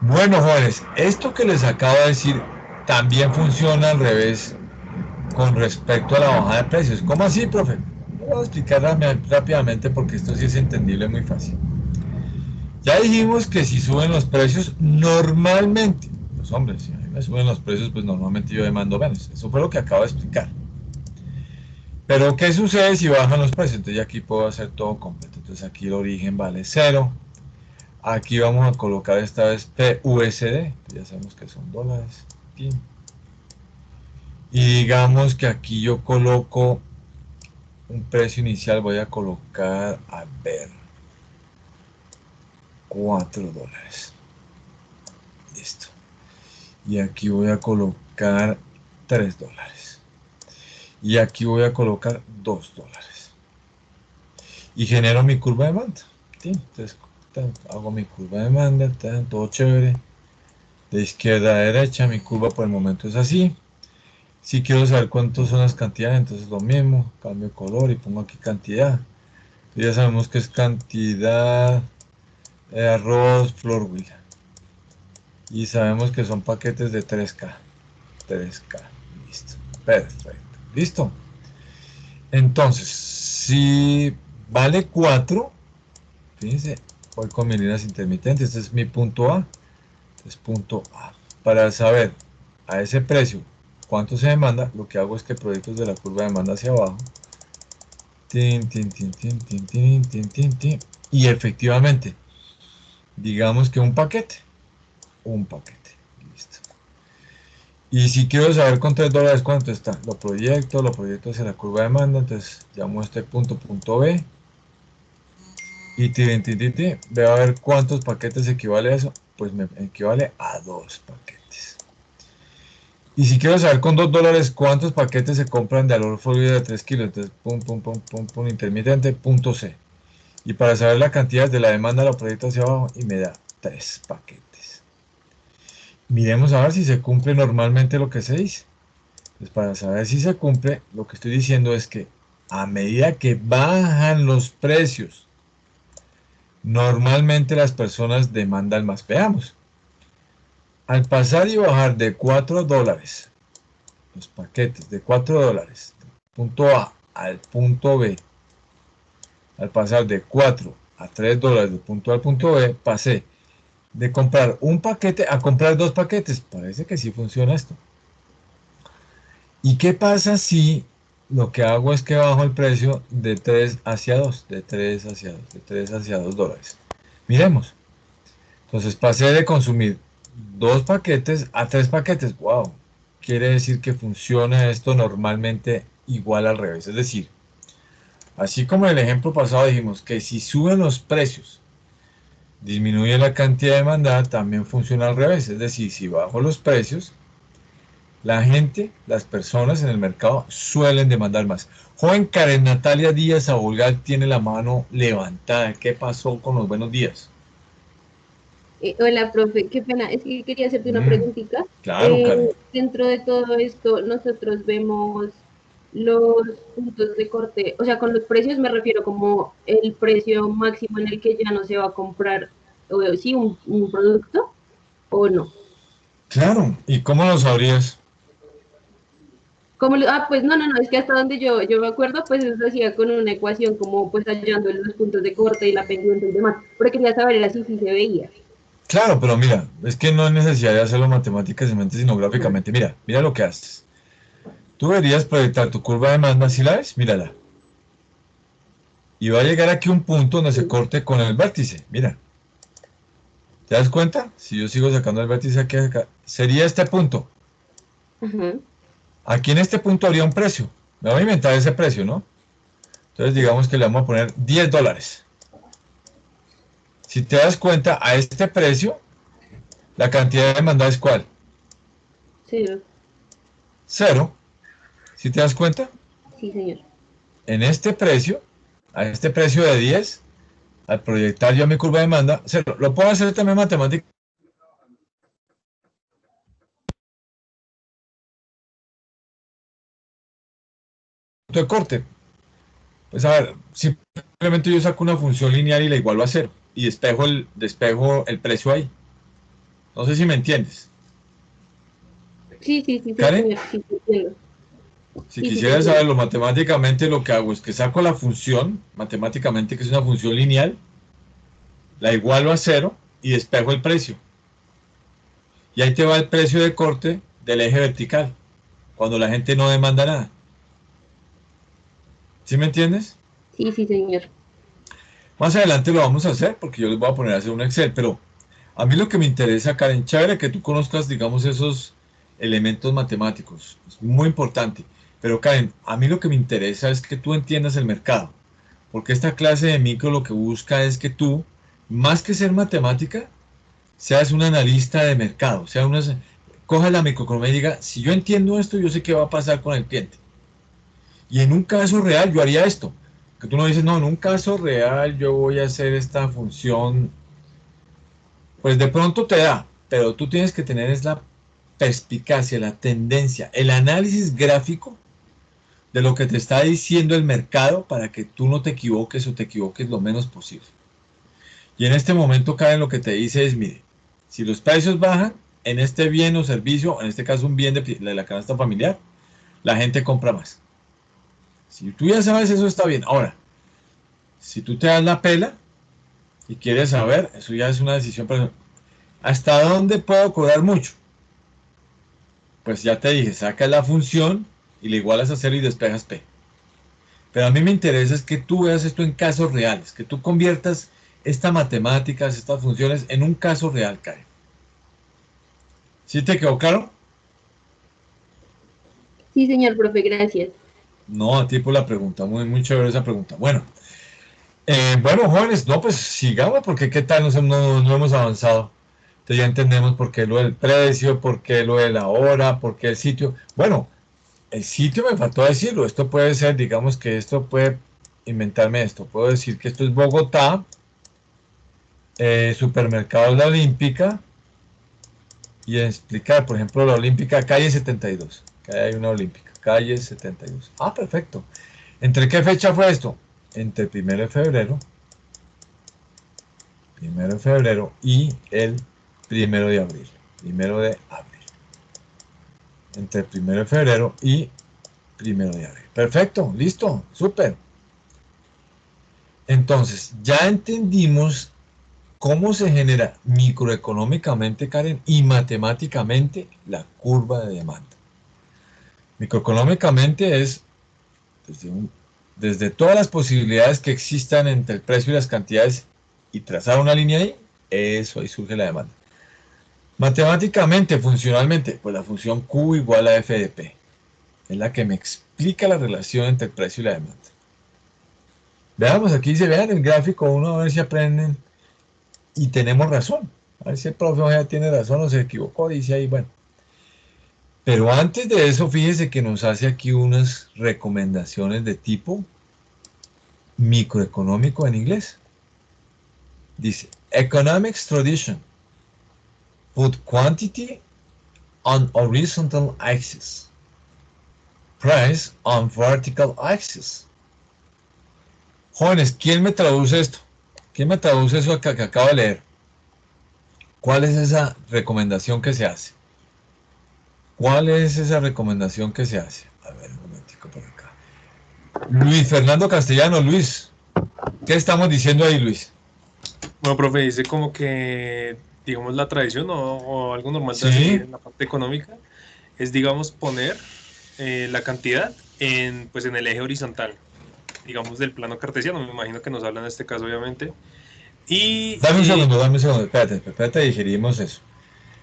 Bueno, jóvenes, esto que les acabo de decir también funciona al revés con respecto a la bajada de precios. ¿Cómo así, profe? Voy a explicar rápidamente porque esto sí es entendible muy fácil. Ya dijimos que si suben los precios, normalmente, pues hombre, si a mí me suben los precios, pues normalmente yo demando menos. Eso fue lo que acabo de explicar. Pero, ¿qué sucede si bajan los precios? Entonces, ya aquí puedo hacer todo completo. Entonces, aquí el origen vale 0. Aquí vamos a colocar esta vez PUSD. Ya sabemos que son dólares. Aquí. Y digamos que aquí yo coloco un precio inicial. Voy a colocar, a ver, $4. Listo. Y aquí voy a colocar $3. Y aquí voy a colocar $2. Y genero mi curva de demanda. ¿Sí? Entonces hago mi curva de demanda, todo chévere. De izquierda a derecha, mi curva por el momento es así. Si quiero saber cuántas son las cantidades, entonces lo mismo, cambio de color y pongo aquí cantidad. Ya sabemos que es cantidad de arroz flor huila. Y sabemos que son paquetes de 3K. 3K, listo. Perfecto. ¿Listo? Entonces, si vale 4, fíjense, voy con mis líneas intermitentes. Este es mi punto A. Este es punto A. Para saber a ese precio cuánto se demanda, lo que hago es que proyecto de la curva de demanda hacia abajo. Tin, tin, tin, tin, tin, tin, tin, tin, tin. Y efectivamente, digamos que un paquete. Listo. Y si quiero saber con $3 cuánto está, lo proyecto hacia la curva de demanda. Entonces llamo este punto B. Y veo a ver cuántos paquetes equivale a eso. Pues me equivale a 2 paquetes. Y si quiero saber con $2 cuántos paquetes se compran de alor fluido de 3 kilos, entonces pum, intermitente, punto C. Y para saber la cantidad de la demanda lo proyecto hacia abajo y me da 3 paquetes. Miremos a ver si se cumple normalmente lo que se dice. Pues para saber si se cumple, lo que estoy diciendo es que a medida que bajan los precios, normalmente las personas demandan más. Veamos. Al pasar y bajar de $4, los paquetes de $4, punto A al punto B, al pasar de 4 a $3 del punto A al punto B, pasé de comprar un paquete a comprar 2 paquetes. Parece que sí funciona esto. ¿Y qué pasa si lo que hago es que bajo el precio de 3 hacia 2, de 3 hacia 2, de 3 hacia $2? Miremos. Entonces pasé de consumir 2 paquetes a 3 paquetes. ¡Wow! Quiere decir que funciona esto normalmente igual al revés. Es decir, así como en el ejemplo pasado dijimos que si suben los precios, disminuye la cantidad de demanda, también funciona al revés. Es decir, si bajo los precios, la gente, las personas en el mercado suelen demandar más. Joven Karen Natalia Díaz Abulgal tiene la mano levantada. ¿Qué pasó con los buenos días? Hola, profe, qué pena, es que quería hacerte una preguntita. Claro, Karen. Dentro de todo esto, nosotros vemos los puntos de corte, o sea, con los precios me refiero como el precio máximo en el que ya no se va a comprar, o sí, un producto, o no. Claro. ¿Y cómo lo sabrías? Pues no, es que hasta donde yo me acuerdo, pues eso se hacía con una ecuación como pues hallando los puntos de corte y la pendiente y demás, pero quería saber era si sí se veía. Claro, pero mira, es que no hay necesidad de hacerlo matemáticamente, sino gráficamente. Mira lo que haces. Tú deberías proyectar tu curva de demanda, ¿sí la ves? Mírala. Y va a llegar aquí un punto donde se corte con el vértice. Mira. ¿Te das cuenta? Si yo sigo sacando el vértice aquí, acá, sería este punto. Ujú. Aquí en este punto habría un precio. Me voy a inventar ese precio, ¿no? Entonces digamos que le vamos a poner $10. Si te das cuenta, a este precio, la cantidad de demanda es ¿cuál? Sí, Cero. ¿Si te das cuenta? sí, señor. En este precio, a este precio de 10, al proyectar yo mi curva de demanda, cero. Lo puedo hacer también matemáticamente de corte. Pues a ver, simplemente yo saco una función lineal y la igualo a cero. Y despejo el precio ahí. No sé si me entiendes. Sí, Karen, señor, sí, entiendo. si Sí, quisieras entiendo. saberlo matemáticamente, lo que hago es que saco la función, matemáticamente, que es una función lineal, la igualo a cero y despejo el precio. Y ahí te va el precio de corte del eje vertical, cuando la gente no demanda nada. ¿Sí me entiendes? Sí, señor. Más adelante lo vamos a hacer porque yo les voy a poner a hacer un Excel, pero a mí lo que me interesa, Karen, chévere que tú conozcas, digamos, esos elementos matemáticos. Es muy importante. Pero Karen, a mí lo que me interesa es que tú entiendas el mercado. Porque esta clase de micro lo que busca es que tú, más que ser matemática, seas un analista de mercado. Coja la microeconomía y diga, si yo entiendo esto, yo sé qué va a pasar con el cliente. Y en un caso real yo haría esto. Que tú no dices, no, en un caso real yo voy a hacer esta función. Pues de pronto te da, pero tú tienes que tener es la perspicacia, la tendencia, el análisis gráfico de lo que te está diciendo el mercado para que tú no te equivoques o te equivoques lo menos posible. Y en este momento, Karen, lo que te dice es, mire, si los precios bajan en este bien o servicio, en este caso un bien de la canasta familiar, la gente compra más. Si tú ya sabes eso, está bien. Ahora, si tú te das la pela y quieres saber, eso ya es una decisión personal. ¿Hasta dónde puedo cobrar mucho? Pues ya te dije, sacas la función y le igualas a cero y despejas P. Pero a mí me interesa es que tú veas esto en casos reales, que tú conviertas estas matemáticas, estas funciones en un caso real, Karen. ¿Sí te quedó claro? Sí, señor, profe, gracias. No, a ti por la pregunta, muy chévere esa pregunta. Bueno, jóvenes, no, pues sigamos, porque qué tal no hemos avanzado. Entonces ya entendemos por qué lo del precio, por qué lo de la hora, por qué el sitio. Bueno, el sitio me faltó decirlo. Esto puede ser, digamos que esto puede inventarme esto. Puedo decir que esto es Bogotá, Supermercados La Olímpica, y explicar, por ejemplo, la Olímpica, calle 72. Que hay una Olímpica, calle 72. Ah, perfecto. ¿Entre qué fecha fue esto? Entre el 1 de febrero y el 1 de abril. 1 de abril. Entre el 1 de febrero y 1 de abril. Perfecto, listo, súper. Entonces, ya entendimos cómo se genera microeconómicamente, Karen, y matemáticamente la curva de demanda. Microeconómicamente es desde, desde todas las posibilidades que existan entre el precio y las cantidades y trazar una línea ahí, eso ahí surge la demanda. Matemáticamente, funcionalmente, pues la función Q igual a F de P. Es la que me explica la relación entre el precio y la demanda. Veamos, aquí se vean el gráfico, uno a ver si aprenden y tenemos razón. A ver si el profe ya tiene razón o se equivocó, dice ahí, bueno. Pero antes de eso, fíjese que nos hace aquí unas recomendaciones de tipo microeconómico en inglés. Dice, Economics Tradition. Put quantity on horizontal axis. Price on vertical axis. Jóvenes, ¿quién me traduce esto? ¿Quién me traduce eso que acabo de leer? ¿Cuál es esa recomendación que se hace? ¿Cuál es esa recomendación que se hace? A ver, un momentico por acá. Luis Fernando Castellano, Luis. ¿Qué estamos diciendo ahí, Luis? Bueno, profe, dice como que, digamos, la tradición o algo normal de Sí. seguir en la parte económica es, digamos, poner la cantidad pues, en el eje horizontal, digamos, del plano cartesiano. Me imagino que nos habla en este caso, obviamente. Y Dame un segundo, espérate, digerimos eso.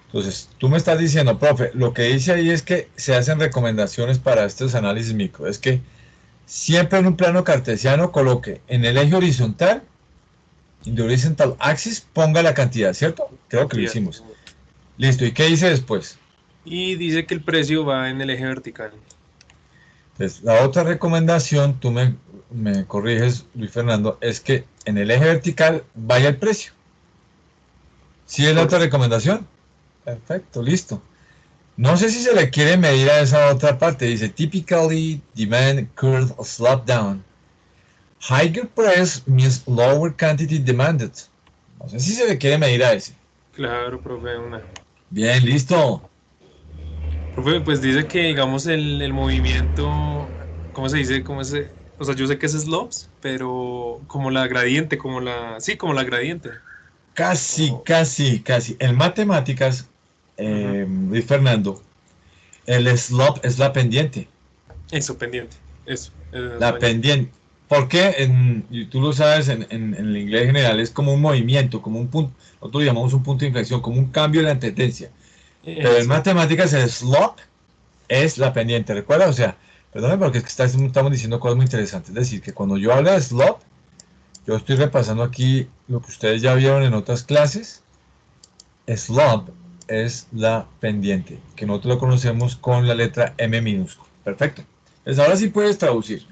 Entonces, tú me estás diciendo, profe, lo que dice ahí es que se hacen recomendaciones para estos análisis micro. Es que siempre en un plano cartesiano coloque en el eje horizontal, in the horizontal axis, ponga la cantidad, ¿cierto? Creo que lo hicimos. Listo, ¿y qué dice después? Y dice que el precio va en el eje vertical. Entonces, la otra recomendación, tú me corriges, Luis Fernando, es que en el eje vertical vaya el precio. ¿Sí es la otra recomendación? Perfecto, listo. No sé si se le quiere medir a esa otra parte. Dice, typically demand curve slope down. Higher price means lower quantity demanded. No sé si se le quiere medir a ese. Claro, profe, una. Bien, listo. Profe, pues dice que, digamos, el movimiento, ¿cómo se dice? O sea, yo sé que es slopes, pero como la gradiente, sí, como la gradiente. Casi. En matemáticas, Luis Fernando, el slope es la pendiente. Eso, pendiente, eso, en La español. pendiente. Porque y tú lo sabes, en el inglés general es como un movimiento, como un punto, nosotros lo llamamos un punto de inflexión, como un cambio de la tendencia. Pero en Eso, matemáticas el slope es la pendiente, ¿recuerda? O sea, perdóname porque es que estamos diciendo cosas muy interesantes. Es decir, que cuando yo hablo de slope, yo estoy repasando aquí lo que ustedes ya vieron en otras clases. Slope es la pendiente, que nosotros lo conocemos con la letra M minúscula. Perfecto. Pues ahora sí puedes traducir.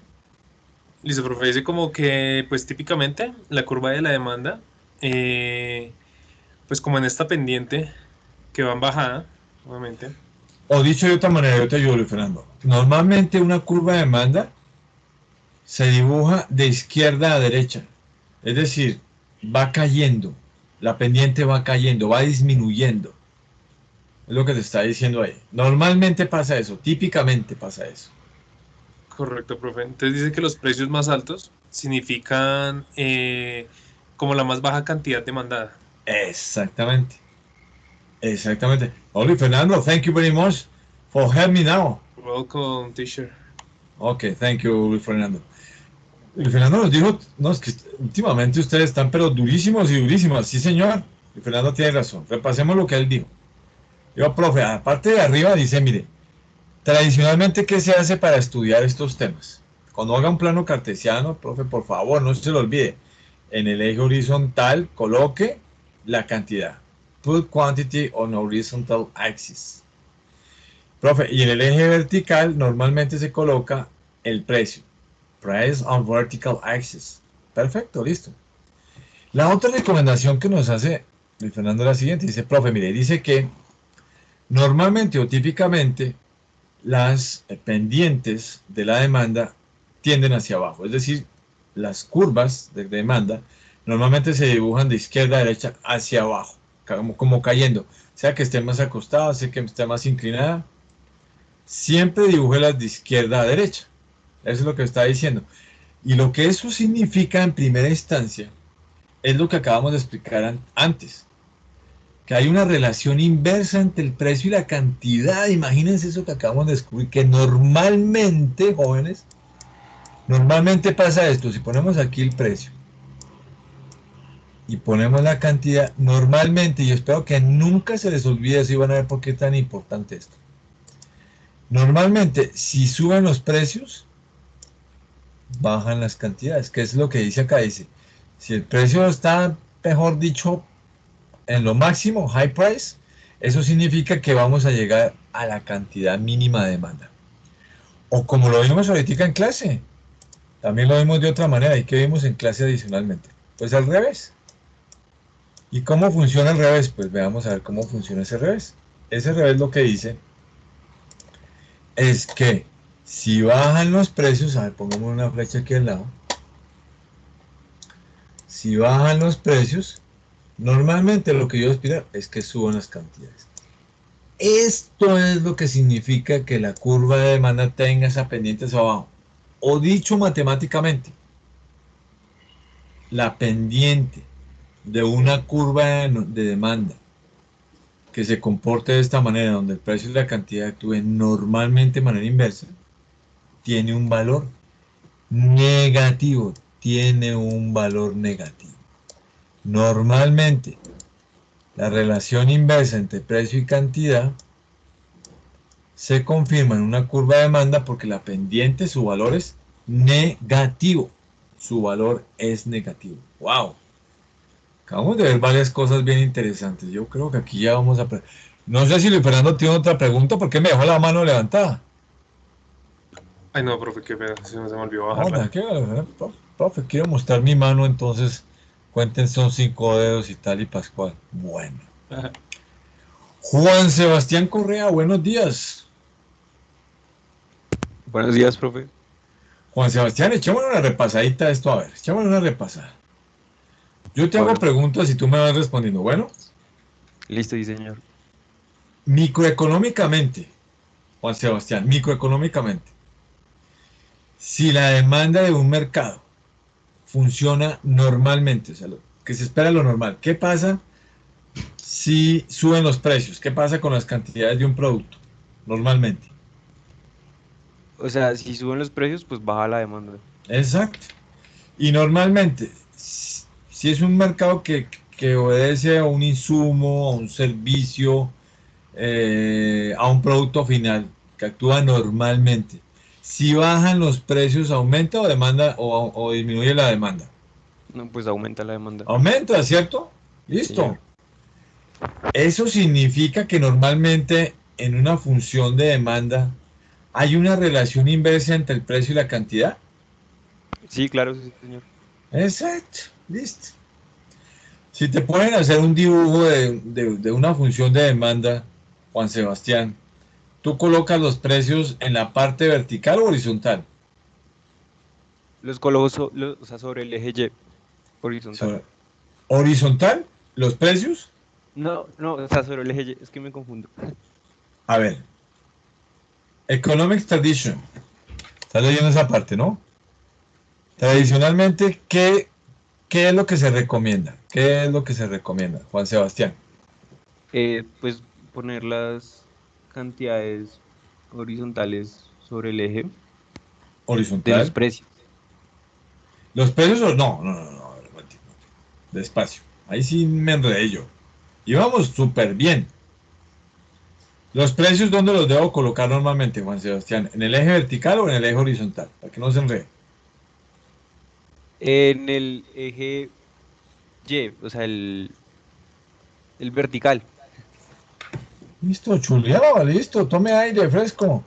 listo, profe, dice como que, pues típicamente, la curva de la demanda, pues como en esta pendiente, que va en bajada, obviamente. O dicho de otra manera, yo te ayudo, Luis Fernando. Normalmente una curva de demanda se dibuja de izquierda a derecha. Es decir, va cayendo. La pendiente va cayendo, va disminuyendo. Es lo que te está diciendo ahí. Normalmente pasa eso, típicamente pasa eso. Correcto, profe. Entonces dice que los precios más altos significan como la más baja cantidad demandada. Exactamente. Exactamente. Oh, Luis Fernando, thank you very much for helping me now. Welcome, teacher. Ok, thank you, Luis Fernando. Luis Fernando nos dijo, no, es que últimamente ustedes están pero durísimos y durísimas. Sí, señor. Luis Fernando tiene razón. Repasemos lo que él dijo. Yo, profe, aparte de arriba dice, mire, tradicionalmente, ¿qué se hace para estudiar estos temas? Cuando haga un plano cartesiano, profe, por favor, no se lo olvide. En el eje horizontal, coloque la cantidad. Put quantity on horizontal axis. Profe, y en el eje vertical normalmente se coloca el precio. Price on vertical axis. Perfecto, listo. La otra recomendación que nos hace Luis Fernando es la siguiente. Dice, profe, mire, dice que normalmente o típicamente las pendientes de la demanda tienden hacia abajo. Es decir, las curvas de demanda normalmente se dibujan de izquierda a derecha hacia abajo, como cayendo. Sea que esté más acostada, sea que esté más inclinada. Siempre dibújelas de izquierda a derecha. Eso es lo que está diciendo. Y lo que eso significa en primera instancia es lo que acabamos de explicar antes. Que hay una relación inversa entre el precio y la cantidad. Imagínense eso que acabamos de descubrir, que normalmente, jóvenes, normalmente pasa esto. Si ponemos aquí el precio y ponemos la cantidad, normalmente, y espero que nunca se les olvide eso y van a ver por qué es tan importante esto. Normalmente, si suben los precios, bajan las cantidades, que es lo que dice acá, dice, si el precio está, mejor dicho, en lo máximo, high price, eso significa que vamos a llegar a la cantidad mínima de demanda. O como lo vimos ahorita en clase, también lo vimos de otra manera. ¿Y qué vimos en clase adicionalmente? Pues al revés. ¿Y cómo funciona el revés? Pues veamos a ver cómo funciona ese revés. Ese revés lo que dice es que si bajan los precios, a ver, pongamos una flecha aquí al lado. Si bajan los precios, normalmente lo que yo espero es que suban las cantidades. Esto es lo que significa que la curva de demanda tenga esa pendiente hacia abajo. O dicho matemáticamente, la pendiente de una curva de demanda que se comporte de esta manera, donde el precio y la cantidad actúen normalmente de manera inversa, tiene un valor negativo, tiene un valor negativo. Normalmente, la relación inversa entre precio y cantidad se confirma en una curva de demanda porque la pendiente, su valor es negativo. Su valor es negativo. ¡Wow! Acabamos de ver varias cosas bien interesantes. Yo creo que aquí ya vamos a... No sé si Luis Fernando tiene otra pregunta, ¿por qué me dejó la mano levantada? Ay, no, profe, qué pena, se me olvidó No, bajarla. profe, quiero mostrar mi mano, entonces cuenten, son 5 dedos y tal y Pascual. Bueno. Juan Sebastián Correa, buenos días. Buenos días, profe. Juan Sebastián, echémosle una repasadita a esto, a ver, echémosle una repasada. Yo te hago Bueno. preguntas y tú me vas respondiendo. Bueno, Listo, sí, señor. microeconómicamente, Juan Sebastián, microeconómicamente, si la demanda de un mercado funciona normalmente, o sea, lo que se espera lo normal, ¿qué pasa si suben los precios? ¿Qué pasa con las cantidades de un producto normalmente? O sea, si suben los precios, pues baja la demanda. Exacto. Y normalmente, si es un mercado que obedece a un insumo, a un servicio, a un producto final, que actúa normalmente, si bajan los precios, ¿aumenta o demanda o disminuye la demanda? No, pues aumenta la demanda. Aumenta, ¿cierto? Listo. Señor. Eso significa que normalmente en una función de demanda hay una relación inversa entre el precio y la cantidad. Sí, claro, sí, señor. Exacto, listo. Si te pueden hacer un dibujo de una función de demanda, Juan Sebastián, tú colocas los precios en la parte vertical o horizontal. Los coloco o sea, sobre el eje Y, horizontal. Sobre- horizontal, los precios. No, no, o sea, sobre el eje Y, es que me confundo. A ver, Economics Tradition. Estás leyendo esa parte, ¿no? Tradicionalmente, ¿qué es lo que se recomienda? ¿Qué es lo que se recomienda, Juan Sebastián? Pues poner las cantidades horizontales sobre el eje de los Horizontal. precios. Los precios, no, a ver, un momentito. Despacio. Ahí sí me enredé yo. Íbamos súper bien. Los precios, ¿dónde los debo colocar normalmente, Juan Sebastián? ¿En el eje vertical o en el eje horizontal? Para que no se enrede. En el eje Y, o sea, el vertical, Listo, chuleado, listo, tome aire fresco.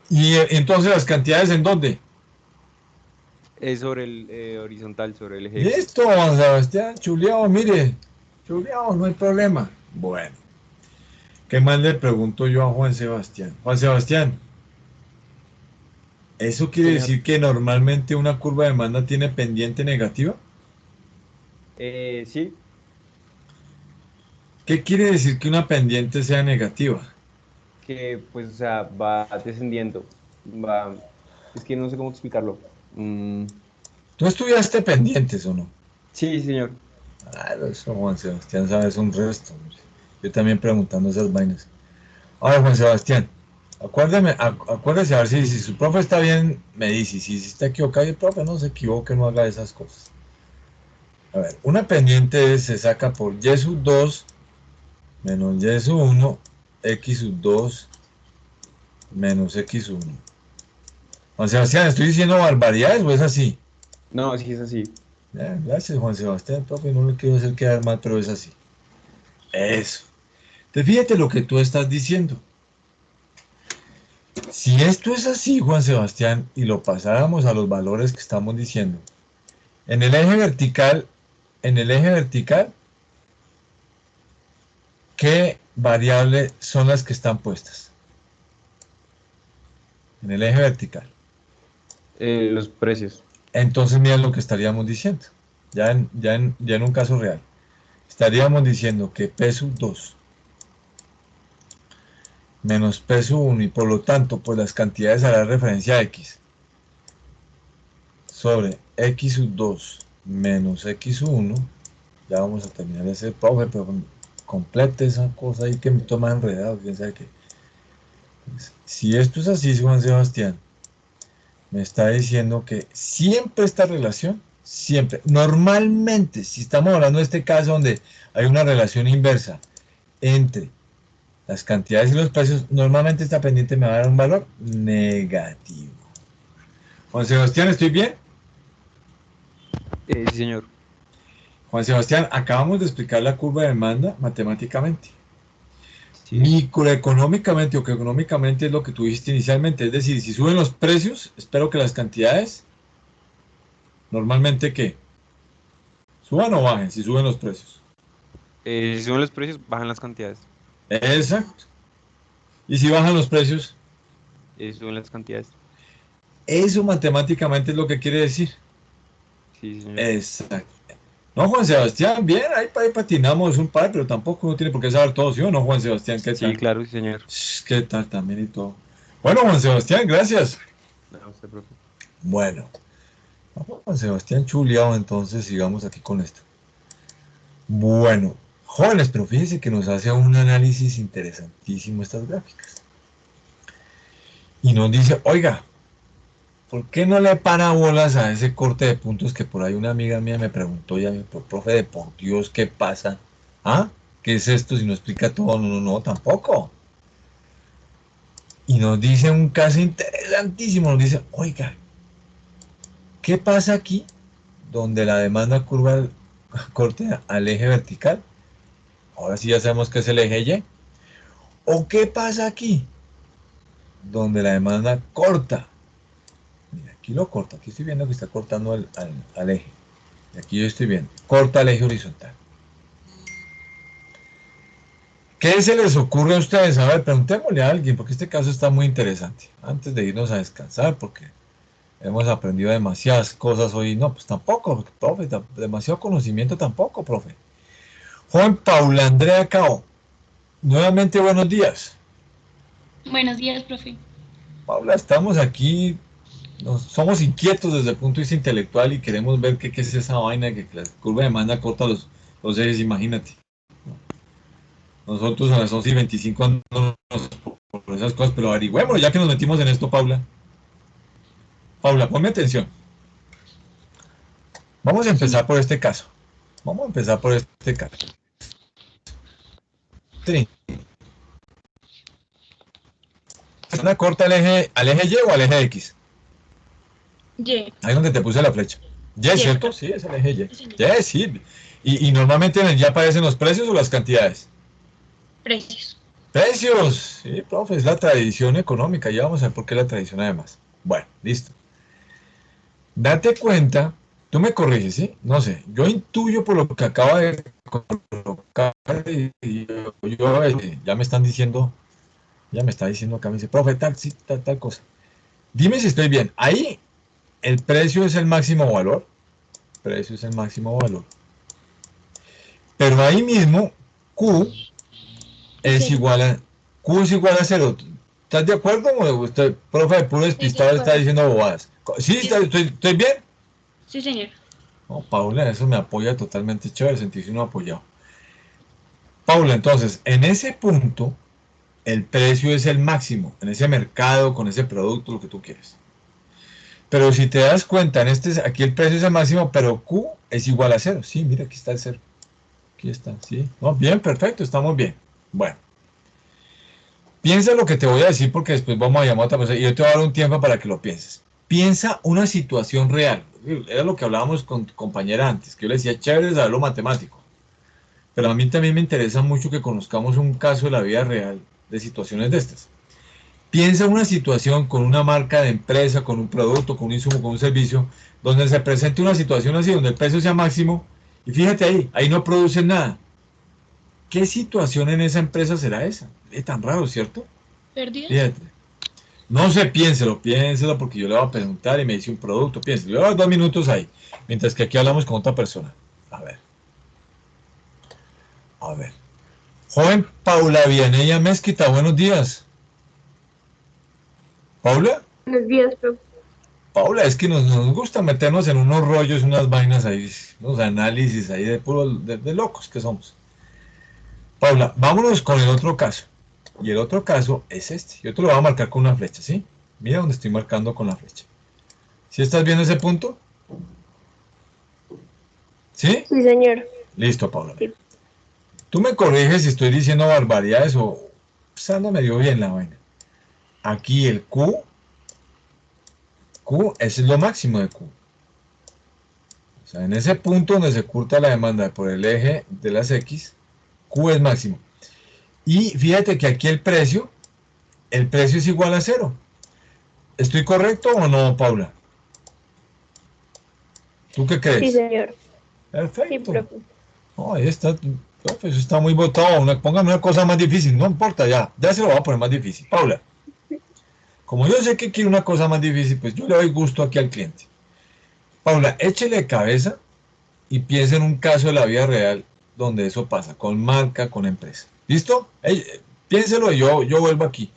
¿Y entonces las cantidades en dónde? es sobre el horizontal, sobre el eje. Listo, Juan Sebastián, chuleado, mire. Chuleado, no hay problema. Bueno, ¿qué más le pregunto yo a Juan Sebastián? Juan Sebastián, ¿eso quiere Señor. decir que normalmente una curva de demanda tiene pendiente negativa? Sí, ¿Qué quiere decir que una pendiente sea negativa? que pues, o sea, va descendiendo, va, es que no sé cómo explicarlo. ¿Tú estudiaste pendientes o no? Sí, señor. Claro, eso Juan Sebastián sabe, es un resto, hombre. Yo también preguntando esas vainas. Ahora, Juan Sebastián, acuérdese a ver si su profe está bien, me dice. Si está equivocado, el profe no se equivoque, no haga esas cosas. A ver, una pendiente se saca por y sub 2 menos y sub 1, x sub 2 menos x sub 1. Juan Sebastián, ¿estoy diciendo barbaridades o es así? No, sí es así. Gracias, Juan Sebastián, profe, no le quiero hacer quedar mal, pero es así. Eso. Te fíjate lo que tú estás diciendo. Si esto es así, Juan Sebastián, y lo pasáramos a los valores que estamos diciendo, en el eje vertical, ¿qué variables son las que están puestas? En el eje vertical. Los precios. Entonces, mira lo que estaríamos diciendo, ya en un caso real. Estaríamos diciendo que P sub 2 menos peso 1 y por lo tanto, pues las cantidades harán referencia a X sobre X sub 2 menos X sub 1. Ya vamos a terminar ese profe, pero complete esa cosa ahí que me toma enredado, quién sabe qué. Si esto es así, Juan Sebastián, me está diciendo que siempre esta relación, siempre, normalmente, si estamos hablando de este caso donde hay una relación inversa entre las cantidades y los precios, normalmente esta pendiente me va a dar un valor negativo. Juan Sebastián, ¿estoy bien? Sí, señor. Juan Sebastián, acabamos de explicar la curva de demanda matemáticamente. Sí. Microeconómicamente o que económicamente es lo que tú dijiste inicialmente, es decir, si suben los precios, espero que las cantidades, normalmente ¿qué? ¿Suban o bajen si suben los precios? Si suben los precios, bajan las cantidades. Exacto. ¿Y si bajan los precios? Suben las cantidades. Eso matemáticamente es lo que quiere decir. Sí, señor. Exacto. No, Juan Sebastián, bien, ahí patinamos un par, pero tampoco uno tiene por qué saber todo, ¿sí o no, Juan Sebastián? ¿Qué tal? Sí, claro, sí, señor. ¿Qué tal también y todo? Bueno, Juan Sebastián, gracias. No, usted, profe. Bueno, Juan Sebastián chuleado, entonces sigamos aquí con esto. Bueno, jóvenes, pero fíjense que nos hace un análisis interesantísimo estas gráficas. Y nos dice, oiga, ¿por qué no le para bolas a ese corte de puntos que por ahí una amiga mía me preguntó, ya, profe, de por Dios, ¿qué pasa? ¿Ah? ¿Qué es esto si no explica todo? No, tampoco. Y nos dice un caso interesantísimo, nos dice, oiga, ¿qué pasa aquí donde la demanda curva el corte al eje vertical? Ahora sí ya sabemos que es el eje Y. ¿O qué pasa aquí donde la demanda corta? Mira, aquí lo corta, aquí estoy viendo que está cortando al eje. Y aquí yo estoy viendo, corta el eje horizontal. ¿Qué se les ocurre a ustedes? A ver, preguntémosle a alguien, porque este caso está muy interesante. Antes de irnos a descansar, porque hemos aprendido demasiadas cosas hoy. No, pues tampoco, profe, demasiado conocimiento tampoco, profe. Juan Paula Andrea Cao, nuevamente buenos días. Buenos días, profe. Paula, estamos aquí, somos inquietos desde el punto de vista intelectual y queremos ver qué es esa vaina que la curva de demanda corta los ejes, imagínate. Nosotros a las 11:25 andamos por esas cosas, pero averigüemos ya que nos metimos en esto, Paula. Paula, ponme atención. Vamos a empezar por este caso. Vamos a empezar por este caso. Sí. ¿Una corta al eje Y o al eje X? Y. Ahí donde te puse la flecha. Y, ¿cierto? Sí, es el eje Y. Sí, Y, sí. Y normalmente en el Y aparecen los precios o las cantidades. precios. Precios. Sí, profe, es la tradición económica. Ya vamos a ver por qué la tradición además. Bueno, listo. Date cuenta, tú me corriges, ¿sí? No sé, yo intuyo por lo que acaba de colocar y ya me están diciendo, ya me está diciendo acá, me dice, profe, tal, sí, tal cosa. Dime si estoy bien. Ahí el precio es el máximo valor. Precio es el máximo valor. Pero ahí mismo, Q es igual a 0. ¿Estás de acuerdo o usted, profe, de puro despistado, está diciendo bobadas? ¿Sí? ¿Estoy bien? Sí, señor. No, Paula, eso me apoya totalmente, chévere, sentirse uno apoyado. Paula, entonces, en ese punto, el precio es el máximo, en ese mercado, con ese producto, lo que tú quieres. Pero si te das cuenta, aquí el precio es el máximo, pero Q es igual a 0. Sí, mira, aquí está el 0. Aquí está, sí. No, bien, perfecto, estamos bien. Bueno. Piensa lo que te voy a decir porque después vamos a llamar a otra persona y yo te voy a dar un tiempo para que lo pienses. Piensa una situación real. Era lo que hablábamos con tu compañera antes, que yo le decía, chévere saber lo matemático. Pero a mí también me interesa mucho que conozcamos un caso de la vida real de situaciones de estas. Piensa una situación con una marca de empresa, con un producto, con un insumo, con un servicio, donde se presente una situación así, donde el precio sea máximo, y fíjate ahí no producen nada. ¿Qué situación en esa empresa será esa? Es tan raro, ¿cierto? ¿Pérdidas? Fíjate. No sé, piénselo, porque yo le voy a preguntar y me dice un producto, piénselo. Yo voy a dar 2 minutos ahí, mientras que aquí hablamos con otra persona. A ver. Joven Paula Vianella Mezquita, buenos días. ¿Paula? Buenos días, profe. Paula, es que nos gusta meternos en unos rollos, unas vainas ahí, unos análisis ahí de puro, de locos que somos. Paula, vámonos con el otro caso. Y el otro caso es este. Yo te lo voy a marcar con una flecha, ¿sí? Mira donde estoy marcando con la flecha. ¿Sí estás viendo ese punto? ¿Sí? Sí, señor. Listo, Paula. Sí. Tú me corriges si estoy diciendo barbaridades o no me dio bien la vaina. Aquí el Q es lo máximo de Q. O sea, en ese punto donde se curta la demanda por el eje de las X, Q es máximo. Y fíjate que aquí el precio es igual a 0. ¿Estoy correcto o no, Paula? ¿Tú qué crees? Sí, señor. Perfecto. Sí, profe. No, ahí está, profe, eso está muy botado. Póngame una cosa más difícil, no importa, ya se lo voy a poner más difícil. Paula, como yo sé que quiere una cosa más difícil, pues yo le doy gusto aquí al cliente. Paula, échele cabeza y piensa en un caso de la vida real donde eso pasa, con marca, con empresa. ¿Listo? Piénselo y yo vuelvo aquí.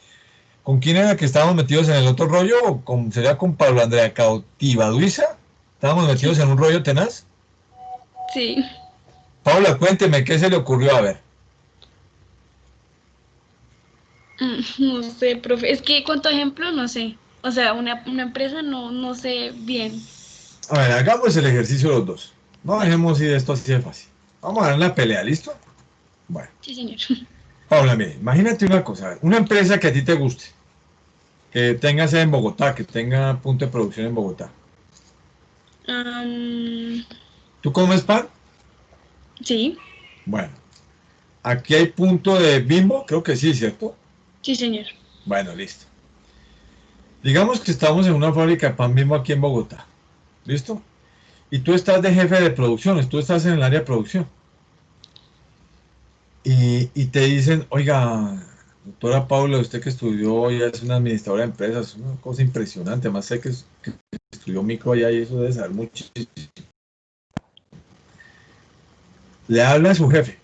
¿Con quién era que estábamos metidos en el otro rollo? ¿Sería con Pablo Andrea Cautivaduiza? ¿Estábamos metidos en un rollo tenaz? Sí. Paula, cuénteme, ¿qué se le ocurrió? A ver. No sé, profe. Es que cuánto ejemplo, no sé. O sea, una empresa no sé bien. A ver, hagamos el ejercicio los dos. No dejemos ir esto así de fácil. Vamos a dar la pelea, ¿listo? Bueno, Sí, señor. Paula, mire, imagínate una cosa, a ver, una empresa que a ti te guste, que tenga sede en Bogotá, que tenga punto de producción en Bogotá. ¿Tú comes pan? Sí, Bueno, aquí hay punto de Bimbo, creo que sí, ¿cierto? sí, señor. Bueno, listo. Digamos que estamos en una fábrica de pan Bimbo aquí en Bogotá, ¿listo? Y tú estás de jefe de producciones, tú estás en el área de producción. Y te dicen, oiga, doctora Paula, usted que estudió ya es una administradora de empresas, es una cosa impresionante, además sé que estudió micro allá y eso debe saber mucho. Le habla a su jefe,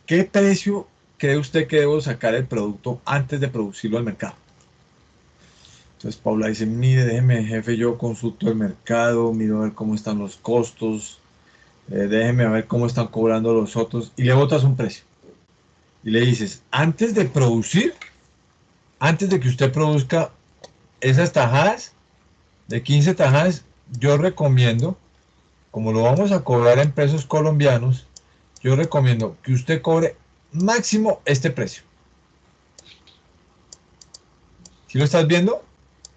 ¿qué precio cree usted que debo sacar el producto antes de producirlo al mercado? Entonces Paula dice, mire, déjeme jefe, yo consulto el mercado, miro a ver cómo están los costos, déjeme a ver cómo están cobrando los otros, y le botas un precio. Y le dices, antes de producir, antes de que usted produzca esas tajadas, de 15 tajadas, yo recomiendo, como lo vamos a cobrar en pesos colombianos, yo recomiendo que usted cobre máximo este precio. ¿Sí lo estás viendo?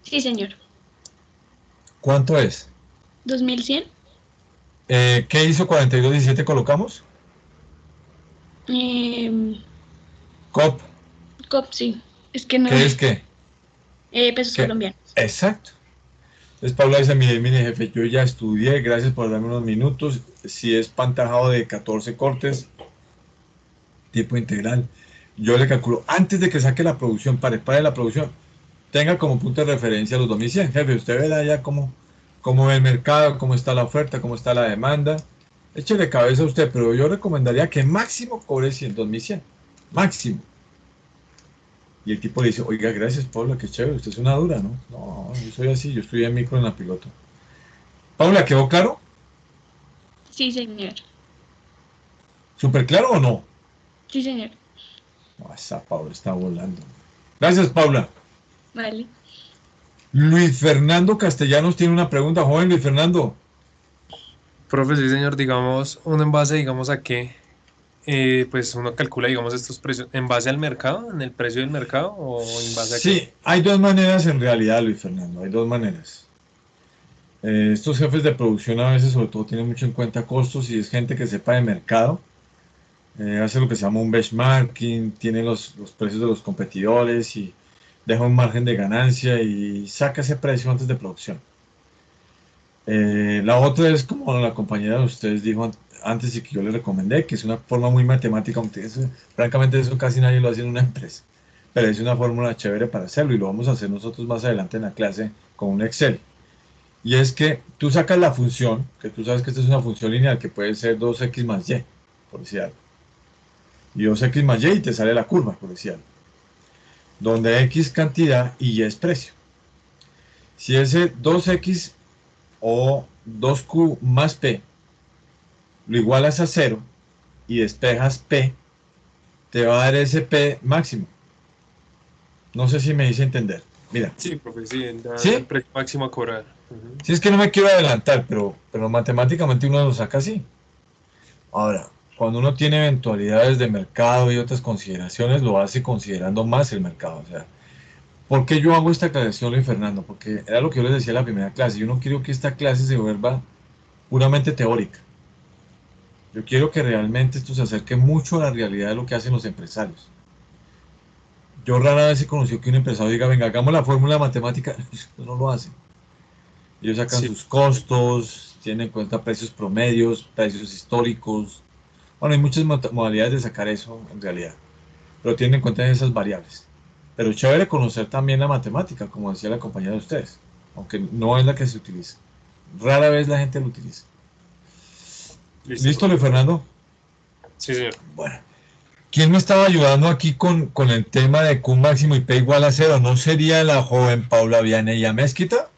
Sí, señor. ¿Cuánto es? 2100. ¿Qué hizo 4217 colocamos? COP. COP, sí. Es que no. ¿Qué es qué? Pesos ¿Qué? colombianos. Exacto. Entonces Paula dice, mire jefe, yo ya estudié, gracias por darme unos minutos, si es pan tajado de 14 cortes, tipo integral, yo le calculo, antes de que saque la producción, pare la producción, tenga como punto de referencia los 2100. Jefe, usted verá ya cómo ve el mercado, cómo está la oferta, cómo está la demanda, échele cabeza a usted, pero yo recomendaría que máximo cobre 2100, máximo. Y el tipo le dice, oiga, gracias Paula, qué chévere, usted es una dura, ¿no? No, yo soy así, yo estudié micro en la piloto. Paula, ¿quedó claro? Sí, señor. ¿Súper claro o no? Sí, señor. No, esa Paula está volando. Gracias, Paula. Vale. Luis Fernando Castellanos tiene una pregunta. Joven Luis Fernando. Profe, sí, señor, digamos, uno en base, digamos, a qué, pues uno calcula, digamos, estos precios, ¿en base al mercado, en el precio del mercado o en base a qué? Sí, hay dos maneras en realidad, Luis Fernando, hay dos maneras. Estos jefes de producción a veces sobre todo tienen mucho en cuenta costos y es gente que sepa de mercado. Hace lo que se llama un benchmarking, tiene los precios de los competidores y deja un margen de ganancia y saca ese precio antes de producción. La otra es como la compañera de ustedes dijo antes y que yo le recomendé, que es una forma muy matemática, aunque eso, francamente eso casi nadie lo hace en una empresa, pero es una fórmula chévere para hacerlo y lo vamos a hacer nosotros más adelante en la clase con un Excel. Y es que tú sacas la función, que tú sabes que esta es una función lineal que puede ser 2x más y, por decir algo. Y 2x más y te sale la curva, por decir algo. Donde x cantidad y y es precio. Si ese 2x o 2q más p lo igualas a 0 y despejas p, te va a dar ese p máximo. No sé si me hice entender. Mira. Sí, profe, sí, da ¿Sí? el precio máximo a cobrar. Si es que no me quiero adelantar, pero matemáticamente uno lo saca así. Ahora, cuando uno tiene eventualidades de mercado y otras consideraciones, lo hace considerando más el mercado. O sea, ¿por qué yo hago esta aclaración, Luis Fernando? Porque era lo que yo les decía en la primera clase. Yo no quiero que esta clase se vuelva puramente teórica. Yo quiero que realmente esto se acerque mucho a la realidad de lo que hacen los empresarios. Yo rara vez he conocido que un empresario diga, venga, hagamos la fórmula matemática. No lo hacen. Ellos sacan Sí, sus costos, tienen en cuenta precios promedios, precios históricos. Bueno, hay muchas modalidades de sacar eso en realidad, pero tienen en cuenta esas variables. Pero chévere conocer también la matemática, como decía la compañera de ustedes, aunque no es la que se utiliza. Rara vez la gente lo utiliza. listo, ¿Listo, Luis profe. Fernando? Sí, señor. Bueno. ¿Quién me estaba ayudando aquí con el tema de Q máximo y P igual a 0? ¿No sería la joven Paula Vianey Mezquita?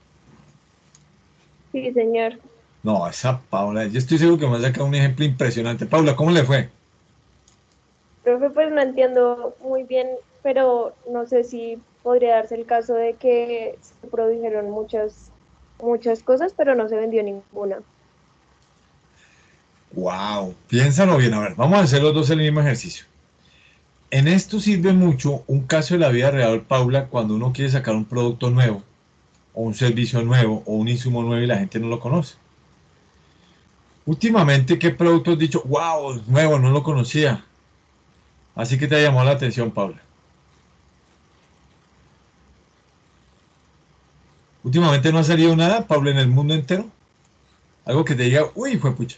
Sí, señor. No, esa Paula, yo estoy seguro que me va a sacar un ejemplo impresionante. Paula, ¿cómo le fue? Profe, pues no entiendo muy bien, pero no sé si podría darse el caso de que se produjeron muchas cosas, pero no se vendió ninguna. Wow, piénsalo bien. A ver, vamos a hacer los dos el mismo ejercicio. En esto sirve mucho un caso de la vida real, Paula, cuando uno quiere sacar un producto nuevo, o un servicio nuevo, o un insumo nuevo y la gente no lo conoce. Últimamente, ¿qué producto has dicho? Wow, nuevo, no lo conocía. Así que te ha llamado la atención, Paula. Últimamente no ha salido nada, Paula, en el mundo entero. Algo que te diga, uy, fue pucha.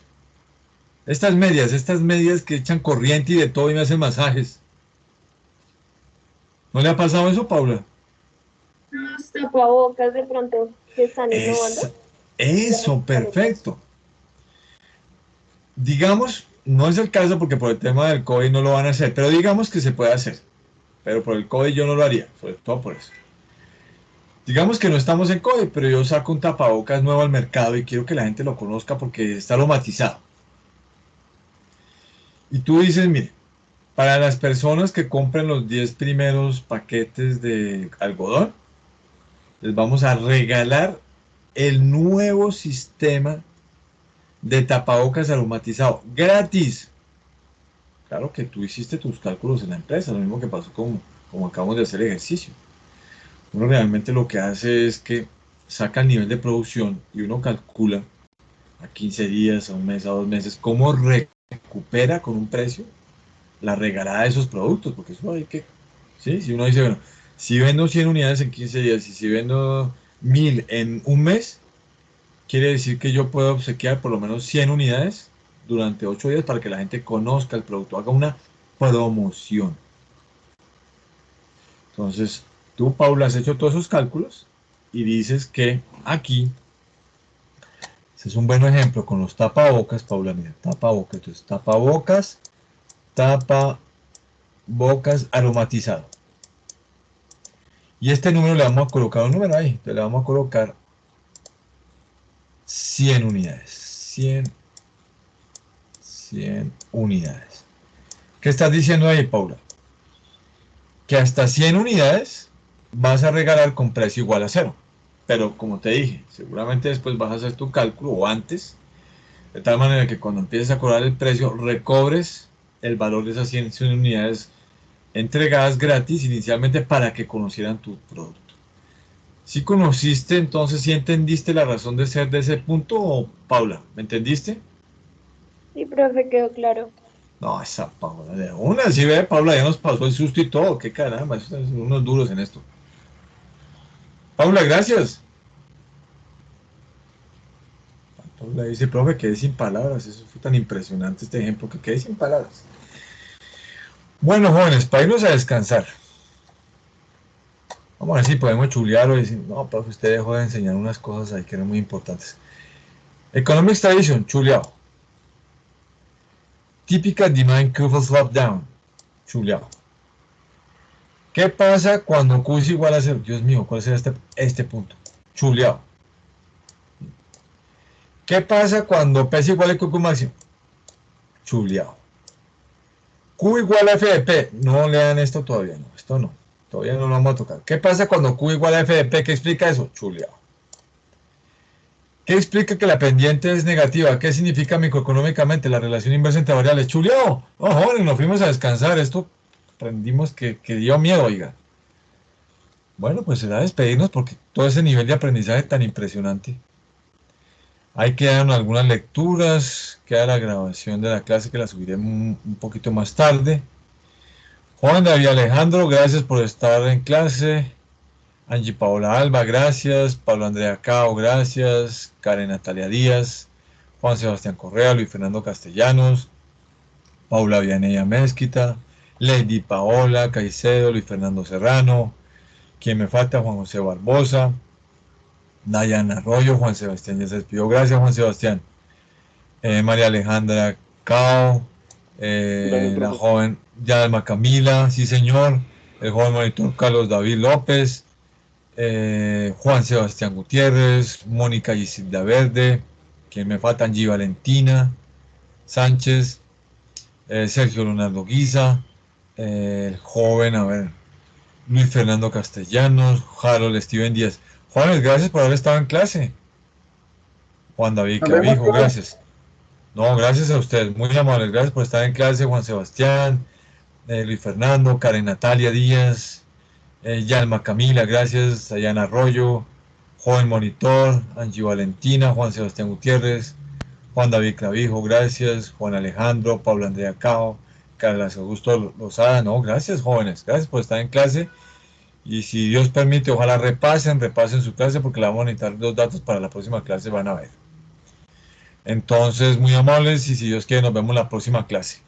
Estas medias que echan corriente y de todo y me hacen masajes. ¿No le ha pasado eso, Paula? Los tapabocas de pronto que están innovando. Eso, perfecto. Digamos, no es el caso porque por el tema del COVID no lo van a hacer, pero digamos que se puede hacer. Pero por el COVID yo no lo haría, sobre todo por eso. Digamos que no estamos en COVID, pero yo saco un tapabocas nuevo al mercado y quiero que la gente lo conozca porque está aromatizado. Y tú dices, mire, para las personas que compren los 10 primeros paquetes de algodón, les vamos a regalar el nuevo sistema de tapabocas aromatizado, gratis. Claro que tú hiciste tus cálculos en la empresa, lo mismo que pasó como acabamos de hacer ejercicio. Uno realmente lo que hace es que saca el nivel de producción y uno calcula a 15 días, a un mes, a 2 meses, cómo recupera con un precio la regalada de esos productos, porque eso hay que, ¿sí? Si uno dice, bueno, si vendo 100 unidades en 15 días y si vendo 1000 en un mes, quiere decir que yo puedo obsequiar por lo menos 100 unidades durante 8 días para que la gente conozca el producto, haga una promoción. Entonces, tú, Paula, has hecho todos esos cálculos y dices que aquí, ese es un buen ejemplo con los tapabocas, Paula, mira, tapabocas, entonces tapabocas aromatizado. Y este número le vamos a colocar un número ahí, entonces le vamos a colocar 100 unidades, 100 unidades. ¿Qué estás diciendo ahí, Paula? Que hasta 100 unidades vas a regalar con precio igual a 0. Pero como te dije, seguramente después vas a hacer tu cálculo o antes, de tal manera que cuando empieces a cobrar el precio, recobres el valor de esas 100 unidades entregadas gratis inicialmente para que conocieran tu producto. ¿Sí conociste, entonces, sí entendiste la razón de ser de ese punto, o Paula? ¿Me entendiste? Sí, profe, quedó claro. No, esa Paula, de una, si ve, Paula ya nos pasó el susto y todo, qué caramba, son unos duros en esto. Paula, gracias. Paula dice, profe, quedé sin palabras, eso fue tan impresionante este ejemplo que quedé sin palabras. Bueno, jóvenes, para irnos a descansar. Vamos a ver si podemos chulear o decir, no, profe, usted dejó de enseñar unas cosas ahí que eran muy importantes. Economics Tradition, chuleado. Típica Demand Curve Slap Down, chuleado. ¿Qué pasa cuando Q es igual a 0? Dios mío, ¿cuál será este punto? chuleado. ¿Qué pasa cuando P es igual a Q máximo? Chuleado. Q igual a F de P. No lean esto todavía, no. Esto no. Todavía no lo vamos a tocar. ¿Qué pasa cuando Q igual a F de P? ¿Qué explica eso? Chuleado. ¿Qué explica que la pendiente es negativa? ¿Qué significa microeconómicamente la relación inversa entre variables? Chuleado. No, jóvenes, nos fuimos a descansar. Esto aprendimos que dio miedo, oiga. Bueno, pues será despedirnos porque todo ese nivel de aprendizaje tan impresionante. Ahí quedan algunas lecturas, queda la grabación de la clase que la subiré un poquito más tarde. Juan David Alejandro, gracias por estar en clase. Angie Paola Alba, gracias. Pablo Andrea Cao, gracias. Karen Natalia Díaz. Juan Sebastián Correa, Luis Fernando Castellanos. Paula Vianella Mezquita. Lady Paola Caicedo, Luis Fernando Serrano. Quien me falta, Juan José Barbosa. Dayana Arroyo, Juan Sebastián ya se despidió. Gracias, Juan Sebastián. María Alejandra Cao. La joven Yalma Camila, sí señor. El joven monitor Carlos David López. Juan Sebastián Gutiérrez, Mónica Gisilda Verde, quien me falta, Angie Valentina Sánchez, Sergio Leonardo Guiza, el joven, a ver, Luis Fernando Castellanos, Harold Steven Díaz. Juanes, gracias por haber estado en clase. Juan David Clavijo, gracias. No, gracias a ustedes, muy amables, gracias por estar en clase. Juan Sebastián, Luis Fernando, Karen Natalia Díaz, Yalma Camila, gracias. Dayana Arroyo, joven monitor, Angie Valentina, Juan Sebastián Gutiérrez, Juan David Clavijo, gracias. Juan Alejandro, Pablo Andrea Cao, Carlos Augusto Lozada, no, gracias jóvenes, gracias por estar en clase. Y si Dios permite, ojalá repasen su clase porque la vamos a necesitar los datos para la próxima clase, van a ver. Entonces, muy amables y si Dios quiere, nos vemos en la próxima clase.